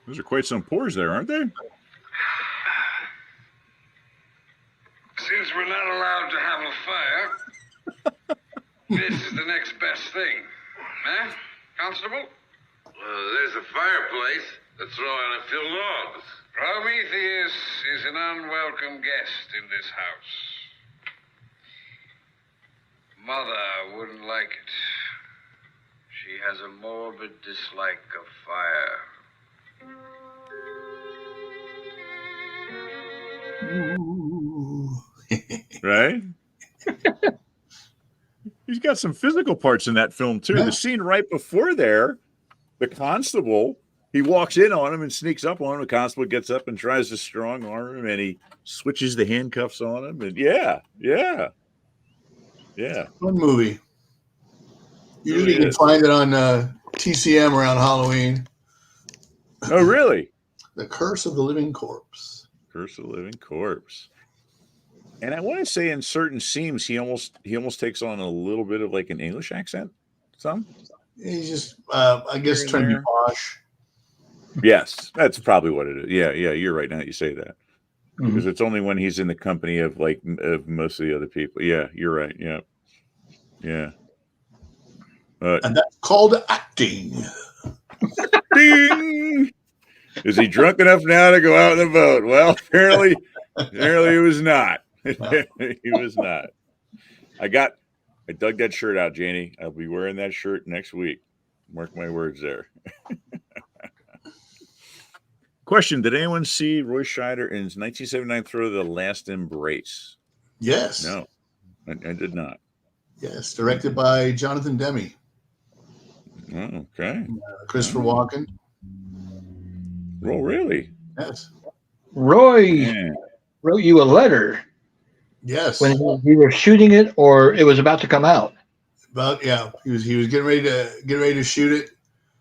Speaker 1: Those are quite some pours there, aren't they?
Speaker 9: Since we're not allowed to have a fire, this is the next best thing. Huh, Constable? There's a fireplace. Let's throw on a few logs. Prometheus is an unwelcome guest in this house. Mother wouldn't like it. She has a morbid dislike of fire.
Speaker 1: Right? He's got some physical parts in that film too. The scene right before there, the constable, he walks in on him and sneaks up on him. The constable gets up and tries to strong arm him, and he switches the handcuffs on him. And yeah.
Speaker 2: Fun movie. Usually you can find it on TCM around Halloween.
Speaker 1: Oh, really?
Speaker 2: The Curse of the Living Corpse.
Speaker 1: Curse of the Living Corpse. And I want to say in certain scenes, he almost takes on a little bit of like an English accent. Some.
Speaker 2: He's just, I guess, trying to be posh.
Speaker 1: Yes, that's probably what it is. Yeah, you're right now that you say that. Because it's only when he's in the company of most of the other people. Yeah, you're right. Yeah.
Speaker 2: And that's called acting.
Speaker 1: Ding! Is he drunk enough now to go out on the boat? Well, apparently he was not. He was not. I dug that shirt out, Janie. I'll be wearing that shirt next week. Mark my words there. Question: did anyone see Roy Scheider in his 1979 throw The Last Embrace?
Speaker 2: Yes.
Speaker 1: No, I did not.
Speaker 2: Yes, directed by Jonathan Demme.
Speaker 1: Oh, okay.
Speaker 2: Christopher Walken.
Speaker 1: Oh, really?
Speaker 2: Yes.
Speaker 3: Roy wrote you a letter.
Speaker 2: Yes.
Speaker 3: When he was either shooting it or it was about to come out.
Speaker 2: He was getting ready to shoot it.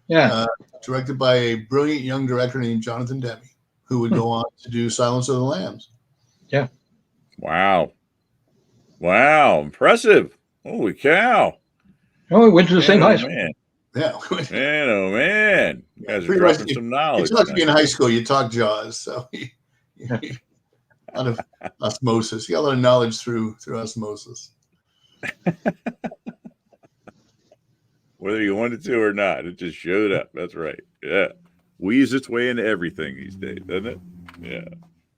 Speaker 3: Yeah.
Speaker 2: Directed by a brilliant young director named Jonathan Demme, who would go on to do Silence of the Lambs.
Speaker 3: Yeah.
Speaker 1: Wow. Impressive. Holy cow.
Speaker 3: Oh, we went to the same high school.
Speaker 2: Yeah.
Speaker 1: Man. You guys are dropping some knowledge.
Speaker 2: It's like to be in high school. You talk Jaws. So a lot of osmosis. You got a lot of knowledge through osmosis.
Speaker 1: Whether you wanted to or not, it just showed up. That's right. Yeah. Weaves its way into everything these days, doesn't it?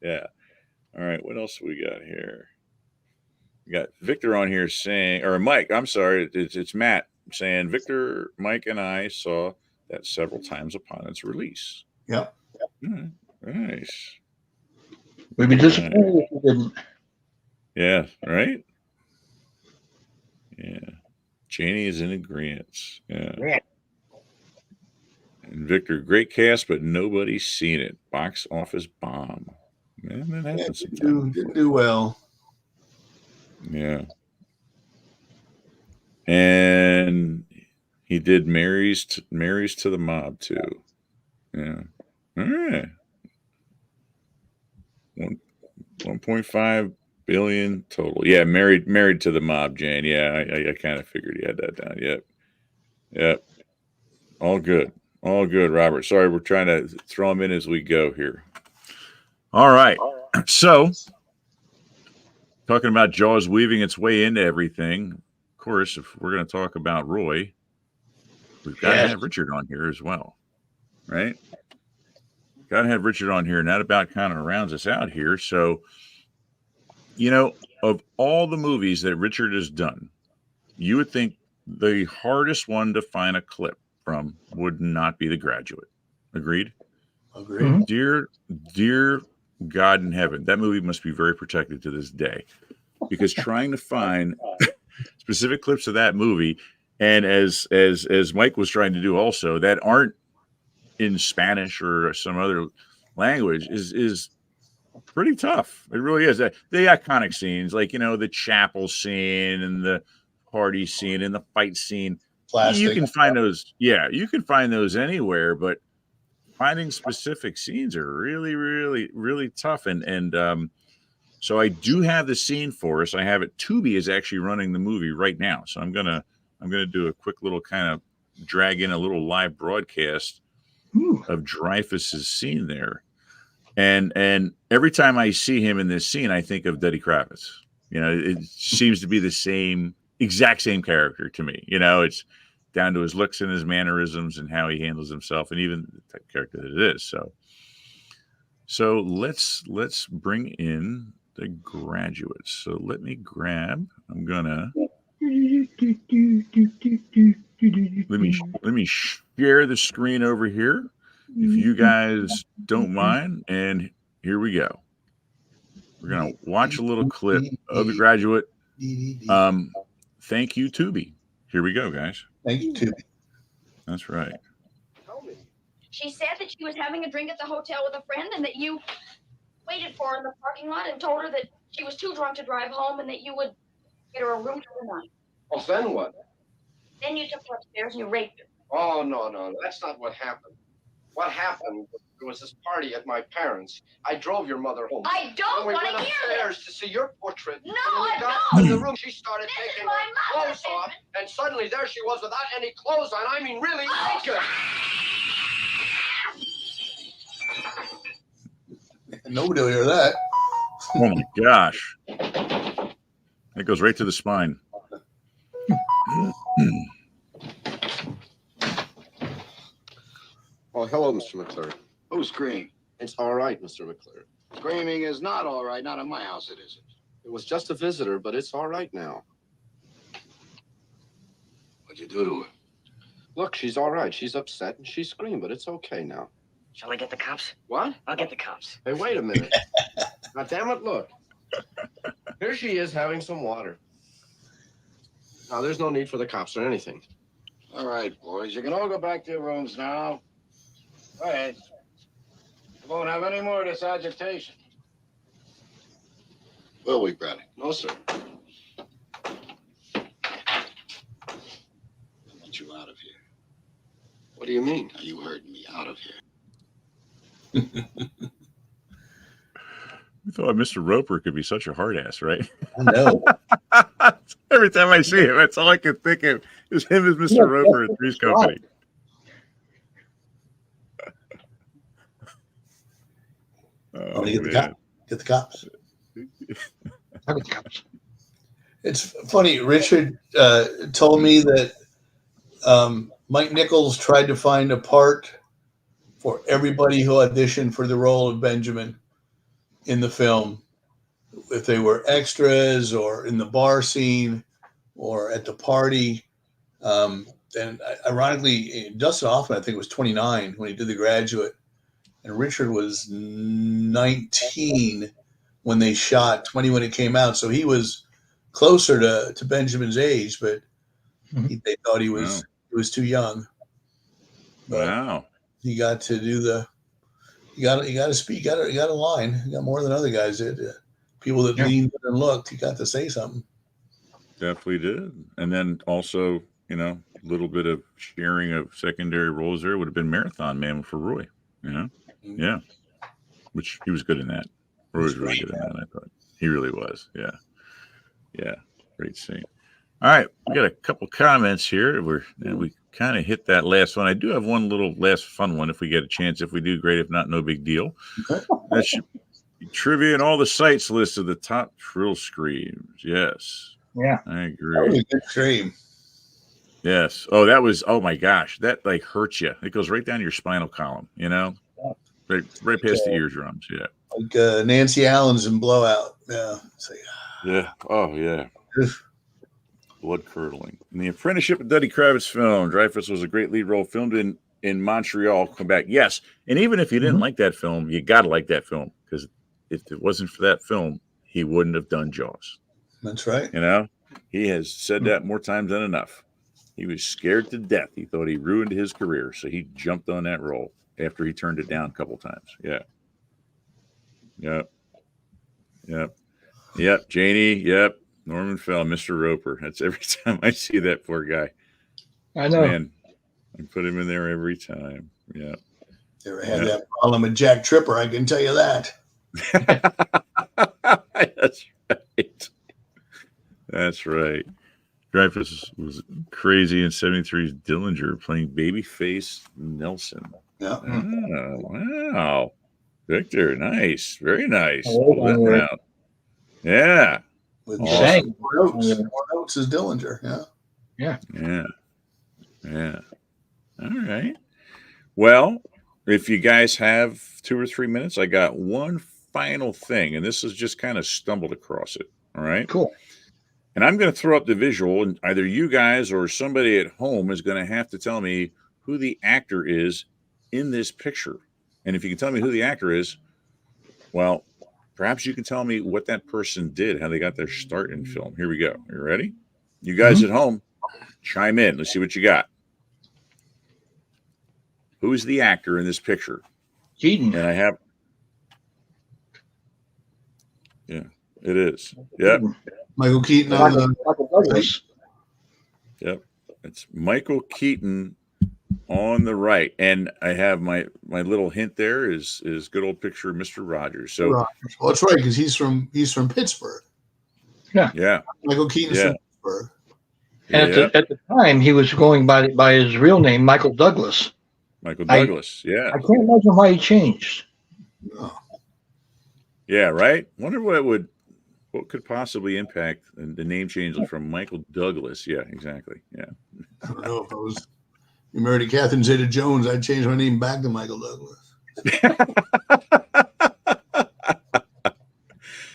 Speaker 1: Yeah. All right. What else we got here? We got Victor on here saying, or Mike, I'm sorry, it's Matt saying, Victor, Mike, and I saw that several times upon its release.
Speaker 2: Yep.
Speaker 1: Nice.
Speaker 3: We'd be disappointed if we didn't.
Speaker 1: Yeah, right? Yeah. Janie is in agreement. Yeah. And Victor, great cast, but nobody's seen it. Box office bomb. Man, that happens sometimes.
Speaker 2: Didn't do well.
Speaker 1: Yeah. And he did Marries to the Mob too. Yeah. All right. 1.5 billion total. Yeah, married to the Mob, Jane. Yeah, I kind of figured he had that down. Yep. All good, Robert. Sorry, we're trying to throw him in as we go here. All right. So, talking about Jaws weaving its way into everything. Of course, if we're going to talk about Roy, we've got to have Richard on here as well, right? Got to have Richard on here, and that about kind of rounds us out here. So, of all the movies that Richard has done, you would think the hardest one to find a clip from would not be The Graduate. Agreed?
Speaker 2: Agreed.
Speaker 1: Dear God in heaven, that movie must be very protected to this day, because trying to find specific clips of that movie, and as Mike was trying to do also, that aren't in Spanish or some other language is pretty tough. It really is. The iconic scenes, like, the chapel scene and the party scene and the fight scene.
Speaker 2: Plastic.
Speaker 1: You can find those. Yeah, you can find those anywhere, but finding specific scenes are really, really, really tough. And so I do have the scene for us. I have it. Tubi is actually running the movie right now, so I'm gonna do a quick little kind of drag in a little live broadcast of Dreyfuss's scene there. And every time I see him in this scene, I think of Duddy Kravitz. It seems to be the exact same character to me. It's down to his looks and his mannerisms and how he handles himself, and even the type of character that it is. So let's bring in The Graduate. So let me grab. I'm gonna let me share the screen over here, if you guys don't mind. And here we go. We're gonna watch a little clip of The Graduate. Thank you, Tubi. Here we go, guys.
Speaker 2: Thank you, Tubi.
Speaker 1: That's right.
Speaker 5: She said that she was having a drink at the hotel with a friend and that you waited for her in the parking lot and told her that she was too drunk to drive home and that you would get her a room for the night.
Speaker 10: Well, then what?
Speaker 5: Then you took her upstairs and you raped her.
Speaker 10: Oh, no. That's not what happened. What happened, there was this party at my parents'. I drove your mother home.
Speaker 5: I don't want to hear
Speaker 10: this. We went upstairs to see your portrait.
Speaker 5: No,
Speaker 10: and when
Speaker 5: I
Speaker 10: we got
Speaker 5: don't.
Speaker 10: to the room, she started
Speaker 5: This
Speaker 10: taking
Speaker 5: is
Speaker 10: her
Speaker 5: my mother,
Speaker 10: clothes off, and suddenly there she was without any clothes on. I mean, really naked.
Speaker 2: Nobody will hear that.
Speaker 1: Oh my gosh. It goes right to the spine.
Speaker 10: Oh, hello, Mr. McClure.
Speaker 11: Who's screaming?
Speaker 10: It's all right, Mr. McClure.
Speaker 11: Screaming is not all right. Not in my house, it isn't.
Speaker 10: It was just a visitor, but it's all right now.
Speaker 11: What'd you do to her?
Speaker 10: Look, she's all right. She's upset and she screamed, but it's okay now.
Speaker 8: Shall I get the cops?
Speaker 10: What?
Speaker 8: I'll get the cops.
Speaker 10: Hey, wait a minute. Now, damn it, look. Here she is having some water. Now, there's no need for the cops or anything.
Speaker 11: All right, boys. You can all go back to your rooms now. Go ahead. We won't have any more of this agitation. Will we, Brownie?
Speaker 10: No, sir.
Speaker 11: I want you out of here.
Speaker 10: What do you mean?
Speaker 11: Now, you heard me. Out of here.
Speaker 1: I thought Mr. Roper could be such a hard ass, right?
Speaker 2: I know.
Speaker 1: Every time I see him, that's all I can think of is him as Mr. Roper at Three's Company. Oh,
Speaker 2: Get the cops.
Speaker 3: Have the cops.
Speaker 2: It's funny. Richard told me that Mike Nichols tried to find a part for everybody who auditioned for the role of Benjamin in the film. if they were extras or in the bar scene or at the party. And ironically, Dustin Hoffman, I think, was 29 when he did The Graduate, and Richard was 19 when they shot, 20 when it came out. So he was closer to Benjamin's age, but they thought he was too young. But
Speaker 1: wow.
Speaker 2: he got to do you got to speak, you got a line. You got more than other guys did. People that leaned and looked, he got to say something.
Speaker 1: Definitely did. And then also, you know, a little bit of sharing of secondary roles there would have been Marathon Man for Roy, you know? Yeah. Which he was good in that. Roy was really good in that, I thought. He really was. Yeah. Yeah. Great scene. All right. We got a couple comments here. We kind of hit that last one. I do have one little last fun one if we get a chance. If we do, great. If not, no big deal. That should be trivia and all the sites list of the top thrill screams. Yes.
Speaker 3: Yeah.
Speaker 1: I agree.
Speaker 2: That was a good scream.
Speaker 1: Yes. Oh, that was, oh my gosh. That like hurts you. It goes right down your spinal column, you know? Right past the eardrums. Yeah.
Speaker 2: Like Nancy Allen's in Blowout. Yeah.
Speaker 1: Yeah. Oh, yeah. Blood curdling. In The Apprenticeship of Duddy Kravitz film, Dreyfuss was a great lead role, filmed in Montreal, Quebec. Yes. And even if you didn't like that film, you got to like that film, because if it wasn't for that film, he wouldn't have done Jaws.
Speaker 2: That's right.
Speaker 1: You know, he has said that more times than enough. He was scared to death. He thought he ruined his career, so he jumped on that role after he turned it down a couple times. Yeah. Yep. Janie. Yep. Norman Fell, Mr. Roper. That's every time I see that poor guy.
Speaker 3: I know.
Speaker 1: Man, I put him in there every time. Yeah.
Speaker 2: Never had that problem with Jack Tripper, I can tell you that.
Speaker 1: That's right. That's right. Dreyfuss was crazy in 73's Dillinger, playing Babyface Nelson.
Speaker 2: Yeah.
Speaker 1: Oh, wow. Victor, nice. Very nice. Yeah.
Speaker 2: With
Speaker 1: awesome.
Speaker 2: More notes is Dillinger. Yeah.
Speaker 1: Yeah. All right. Well, if you guys have 2 or 3 minutes, I got one final thing, and this is just kind of stumbled across it. All right.
Speaker 3: Cool.
Speaker 1: And I'm going to throw up the visual, and either you guys or somebody at home is going to have to tell me who the actor is in this picture. And if you can tell me who the actor is, well, perhaps you can tell me what that person did, how they got their start in film. Here we go. Are you ready? You guys at home, chime in. Let's see what you got. Who's the actor in this picture?
Speaker 3: Keaton.
Speaker 1: And I have. Yeah, it is. Yep.
Speaker 2: Michael Keaton.
Speaker 3: Michael Douglas.
Speaker 1: Yep. It's Michael Keaton on the right. And I have my little hint there is good old picture of Mr. Rogers. So
Speaker 2: well, that's right, because he's from Pittsburgh.
Speaker 1: Yeah.
Speaker 2: Michael Keaton's from Pittsburgh.
Speaker 3: And at the time, he was going by his real name, Michael Douglas.
Speaker 1: Michael Douglas, yeah.
Speaker 3: I can't imagine why he changed.
Speaker 2: No.
Speaker 1: Yeah, right? Wonder what could possibly impact the name change from Michael Douglas. Yeah, exactly. Yeah.
Speaker 2: I don't know if I was married to Catherine Zeta-Jones, I'd change my name back to Michael Douglas.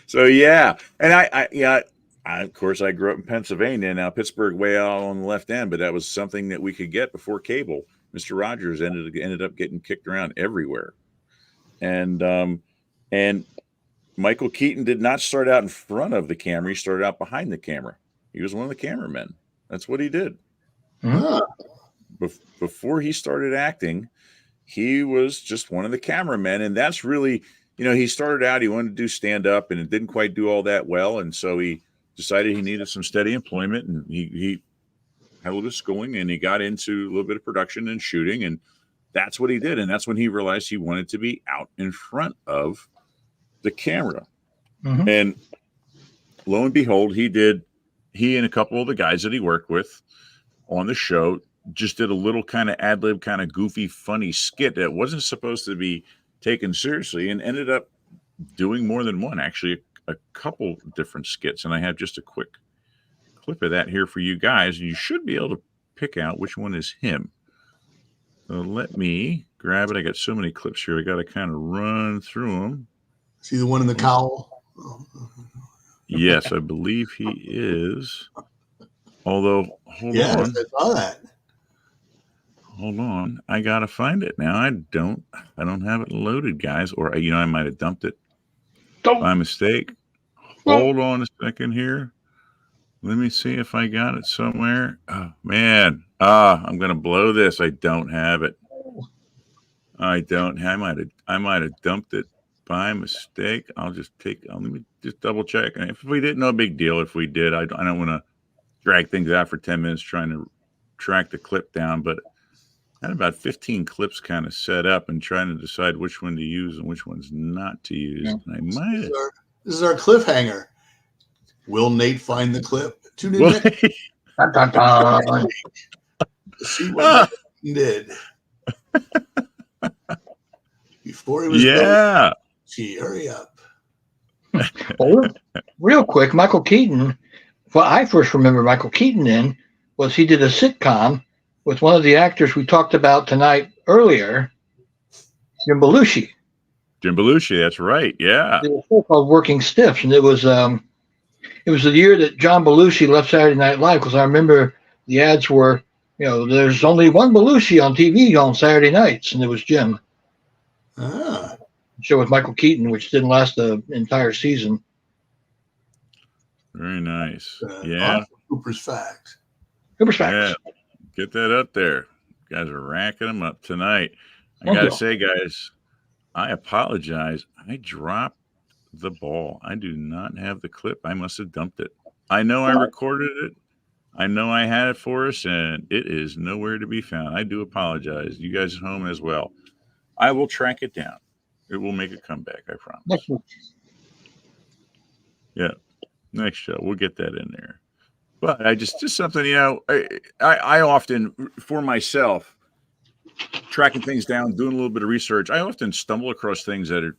Speaker 1: So yeah, and I of course I grew up in Pennsylvania. Now Pittsburgh way out on the left end, but that was something that we could get before cable. Mr. Rogers ended up getting kicked around everywhere, and Michael Keaton did not start out in front of the camera. He started out behind the camera. He was one of the cameramen. That's what he did. Before he started acting, he was just one of the cameramen, and that's really, he started out, he wanted to do stand-up, and it didn't quite do all that well, and so he decided he needed some steady employment, and he had a little bit of schooling, and he got into a little bit of production and shooting, and that's what he did, and that's when he realized he wanted to be out in front of the camera. And lo and behold, he and a couple of the guys that he worked with on the show just did a little kind of ad-lib, kind of goofy, funny skit that wasn't supposed to be taken seriously, and ended up doing more than one, actually a couple different skits. And I have just a quick clip of that here for you guys, and you should be able to pick out which one is him. So let me grab it. I got so many clips here. I got to kind of run through them.
Speaker 2: See the one in the cowl?
Speaker 1: Yes, I believe he is. Although, hold
Speaker 2: Yes,
Speaker 1: on.
Speaker 2: I saw that.
Speaker 1: Hold on. I gotta find it now. I don't have it loaded, guys. Or I might have dumped it by mistake. Hold on a second here. Let me see if I got it somewhere. Oh man. I'm gonna blow this. I don't have it. I might have dumped it by mistake. Let me just double check. And if we did, no big deal. If we did, I don't want to drag things out for 10 minutes trying to track the clip down, but I had about 15 clips kind of set up and trying to decide which one to use and which ones not to use.
Speaker 2: Yeah.
Speaker 1: And I might have.
Speaker 2: This is our cliffhanger. Will Nate find the clip? Tune in next week. See what he did. Before he was
Speaker 1: yeah.
Speaker 2: Gee, hurry up.
Speaker 3: Well, real quick, Michael Keaton, what I first remember Michael Keaton in was he did a sitcom with one of the actors we talked about tonight earlier, Jim Belushi.
Speaker 1: Jim Belushi, that's right. Yeah.
Speaker 3: It was a show called Working Stiffs, and it was the year that John Belushi left Saturday Night Live, because I remember the ads were, there's only one Belushi on TV on Saturday nights, and it was Jim.
Speaker 2: Ah.
Speaker 3: Show with Michael Keaton, which didn't last the entire season.
Speaker 1: Very nice. Yeah.
Speaker 2: Cooper's Facts.
Speaker 3: Cooper's Facts.
Speaker 1: Yeah. Get that up there. You guys are racking them up tonight. I got to say, guys, I apologize. I dropped the ball. I do not have the clip. I must have dumped it. I know I recorded it. I know I had it for us, and it is nowhere to be found. I do apologize. You guys at home as well. I will track it down. It will make a comeback, I promise.
Speaker 3: Next week.
Speaker 1: Yeah. Next show. We'll get that in there. But I just something, I often, for myself, tracking things down, doing a little bit of research, I often stumble across things that are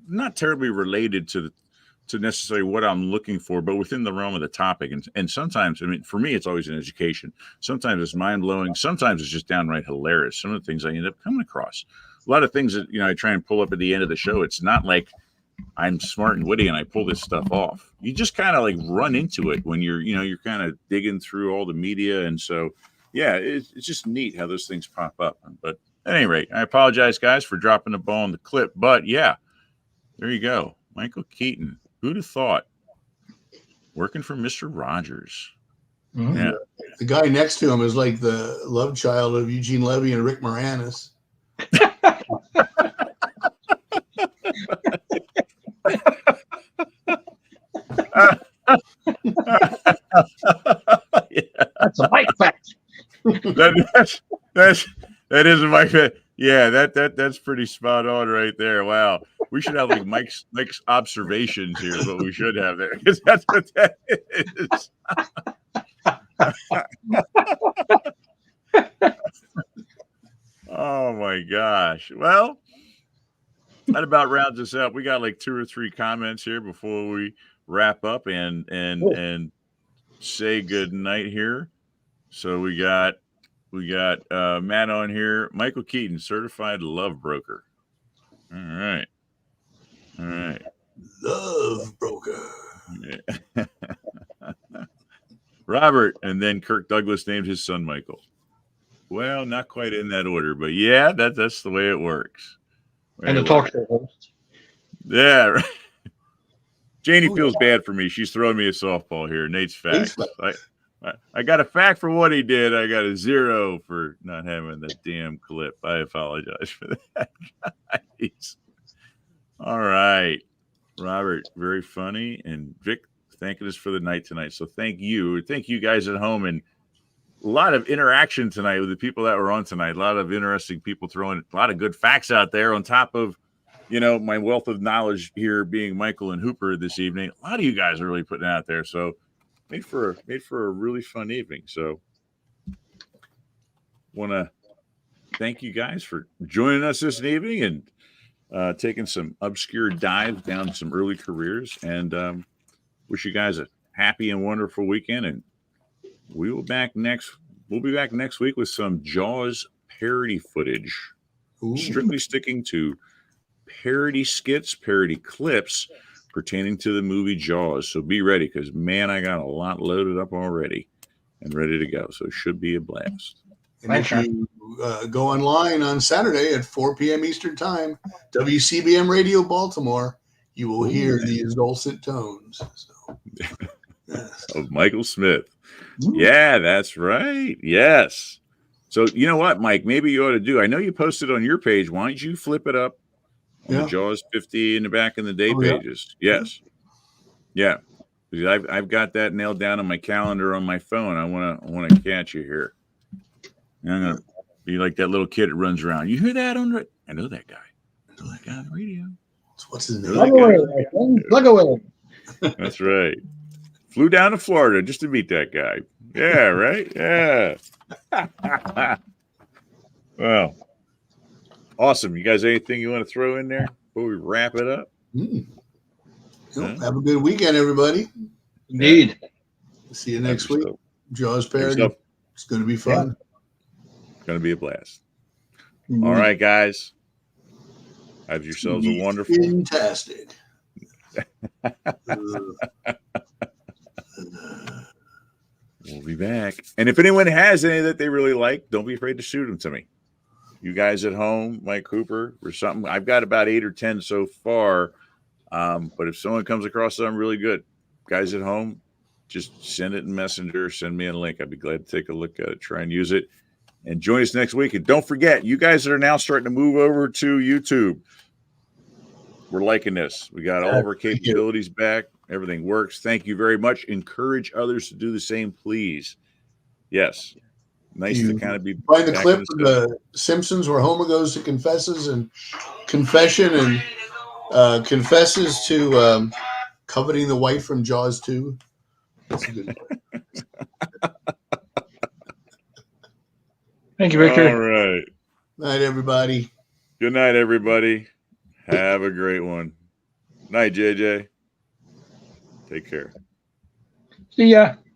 Speaker 1: not terribly related to necessarily what I'm looking for, but within the realm of the topic. And sometimes, for me, it's always an education. Sometimes it's mind-blowing. Sometimes it's just downright hilarious. Some of the things I end up coming across. A lot of things that, I try and pull up at the end of the show. It's not like I'm smart and witty and I pull this stuff off. You just kind of like run into it when you're kind of digging through all the media. And so, yeah, it's just neat how those things pop up. But at any rate, I apologize, guys, for dropping the ball on the clip. But yeah, there you go. Michael Keaton. Who'd have thought? Working for Mr. Rogers.
Speaker 2: Mm-hmm. Yeah. The guy next to him is like the love child of Eugene Levy and Rick Moranis.
Speaker 3: That's a Mike fact.
Speaker 1: That is a Mike fact. Yeah, that's pretty spot on right there. Wow, we should have like Mike's observations here. Is what we should have there, because that's what that is. Oh my gosh! Well, that about rounds us up. We got like 2 or 3 comments here before we wrap up and say good night here. So we got Matt on here. Michael Keaton, certified love broker. All right.
Speaker 2: Love broker.
Speaker 1: Yeah. Robert, and then Kirk Douglas named his son Michael. Well, not quite in that order, but yeah, that's the way it works.
Speaker 3: And the talk show host.
Speaker 1: Yeah. Right. Janie feels bad for me. She's throwing me a softball here. Nate's facts. I got a fact for what he did. I got a 0 for not having the damn clip. I apologize for that, guys. All right. Robert, very funny. And Vic, thanking us for the night tonight. So thank you. Thank you guys at home. And a lot of interaction tonight with the people that were on tonight. A lot of interesting people throwing a lot of good facts out there on top of, my wealth of knowledge here being Michael and Hooper this evening. A lot of you guys are really putting out there. So made for a really fun evening. So want to thank you guys for joining us this evening and taking some obscure dives down some early careers, and wish you guys a happy and wonderful weekend. And we'll be back next week with some Jaws parody footage. Ooh. Strictly sticking to parody skits, parody clips, pertaining to the movie Jaws. So be ready, because man, I got a lot loaded up already and ready to go. So it should be a blast.
Speaker 2: And if you go online on Saturday at 4 p.m. Eastern Time, WCBM Radio Baltimore, you will hear these dulcet tones. So, yes.
Speaker 1: Of Michael Smith. Yeah, that's right. Yes. So you know what, Mike? Maybe you ought to do. I know you posted on your page. Why don't you flip it up on the Jaws 50 in the back in the day pages? Yes. Yeah. Because I've got that nailed down on my calendar on my phone. I want to catch you here. I'm gonna be like that little kid that runs around. You hear that on the? I know that guy. I know that guy on the radio.
Speaker 2: What's his name?
Speaker 3: Plug away.
Speaker 1: That's right. Flew down to Florida just to meet that guy. Yeah, right? Yeah. Well, awesome. You guys, anything you want to throw in there before we wrap it up?
Speaker 2: Have a good weekend, everybody.
Speaker 3: Indeed.
Speaker 2: See you next week. Jaws parody. It's going to be fun.
Speaker 1: Yeah. Going to be a blast. All right, guys. Have yourselves a wonderful.
Speaker 2: Fantastic.
Speaker 1: We'll be back. And if anyone has any that they really like, don't be afraid to shoot them to me. You guys at home, Mike Cooper, or something. I've got about 8 or 10 so far. But if someone comes across something really good, guys at home, just send it in Messenger. Send me a link. I'd be glad to take a look at it, try and use it. And join us next week. And don't forget, you guys that are now starting to move over to YouTube, we're liking this. We got all of our capabilities back. Everything works. Thank you very much. Encourage others to do the same, please. Yes. Nice to kind of be.
Speaker 2: Find the clip of the Simpsons where Homer goes to confesses and confession and confesses to coveting the wife from Jaws 2. That's a good one.
Speaker 3: Thank you, Victor.
Speaker 1: All right.
Speaker 2: Night, everybody.
Speaker 1: Good night, everybody. Have a great one. Night, JJ. Take care.
Speaker 3: See ya.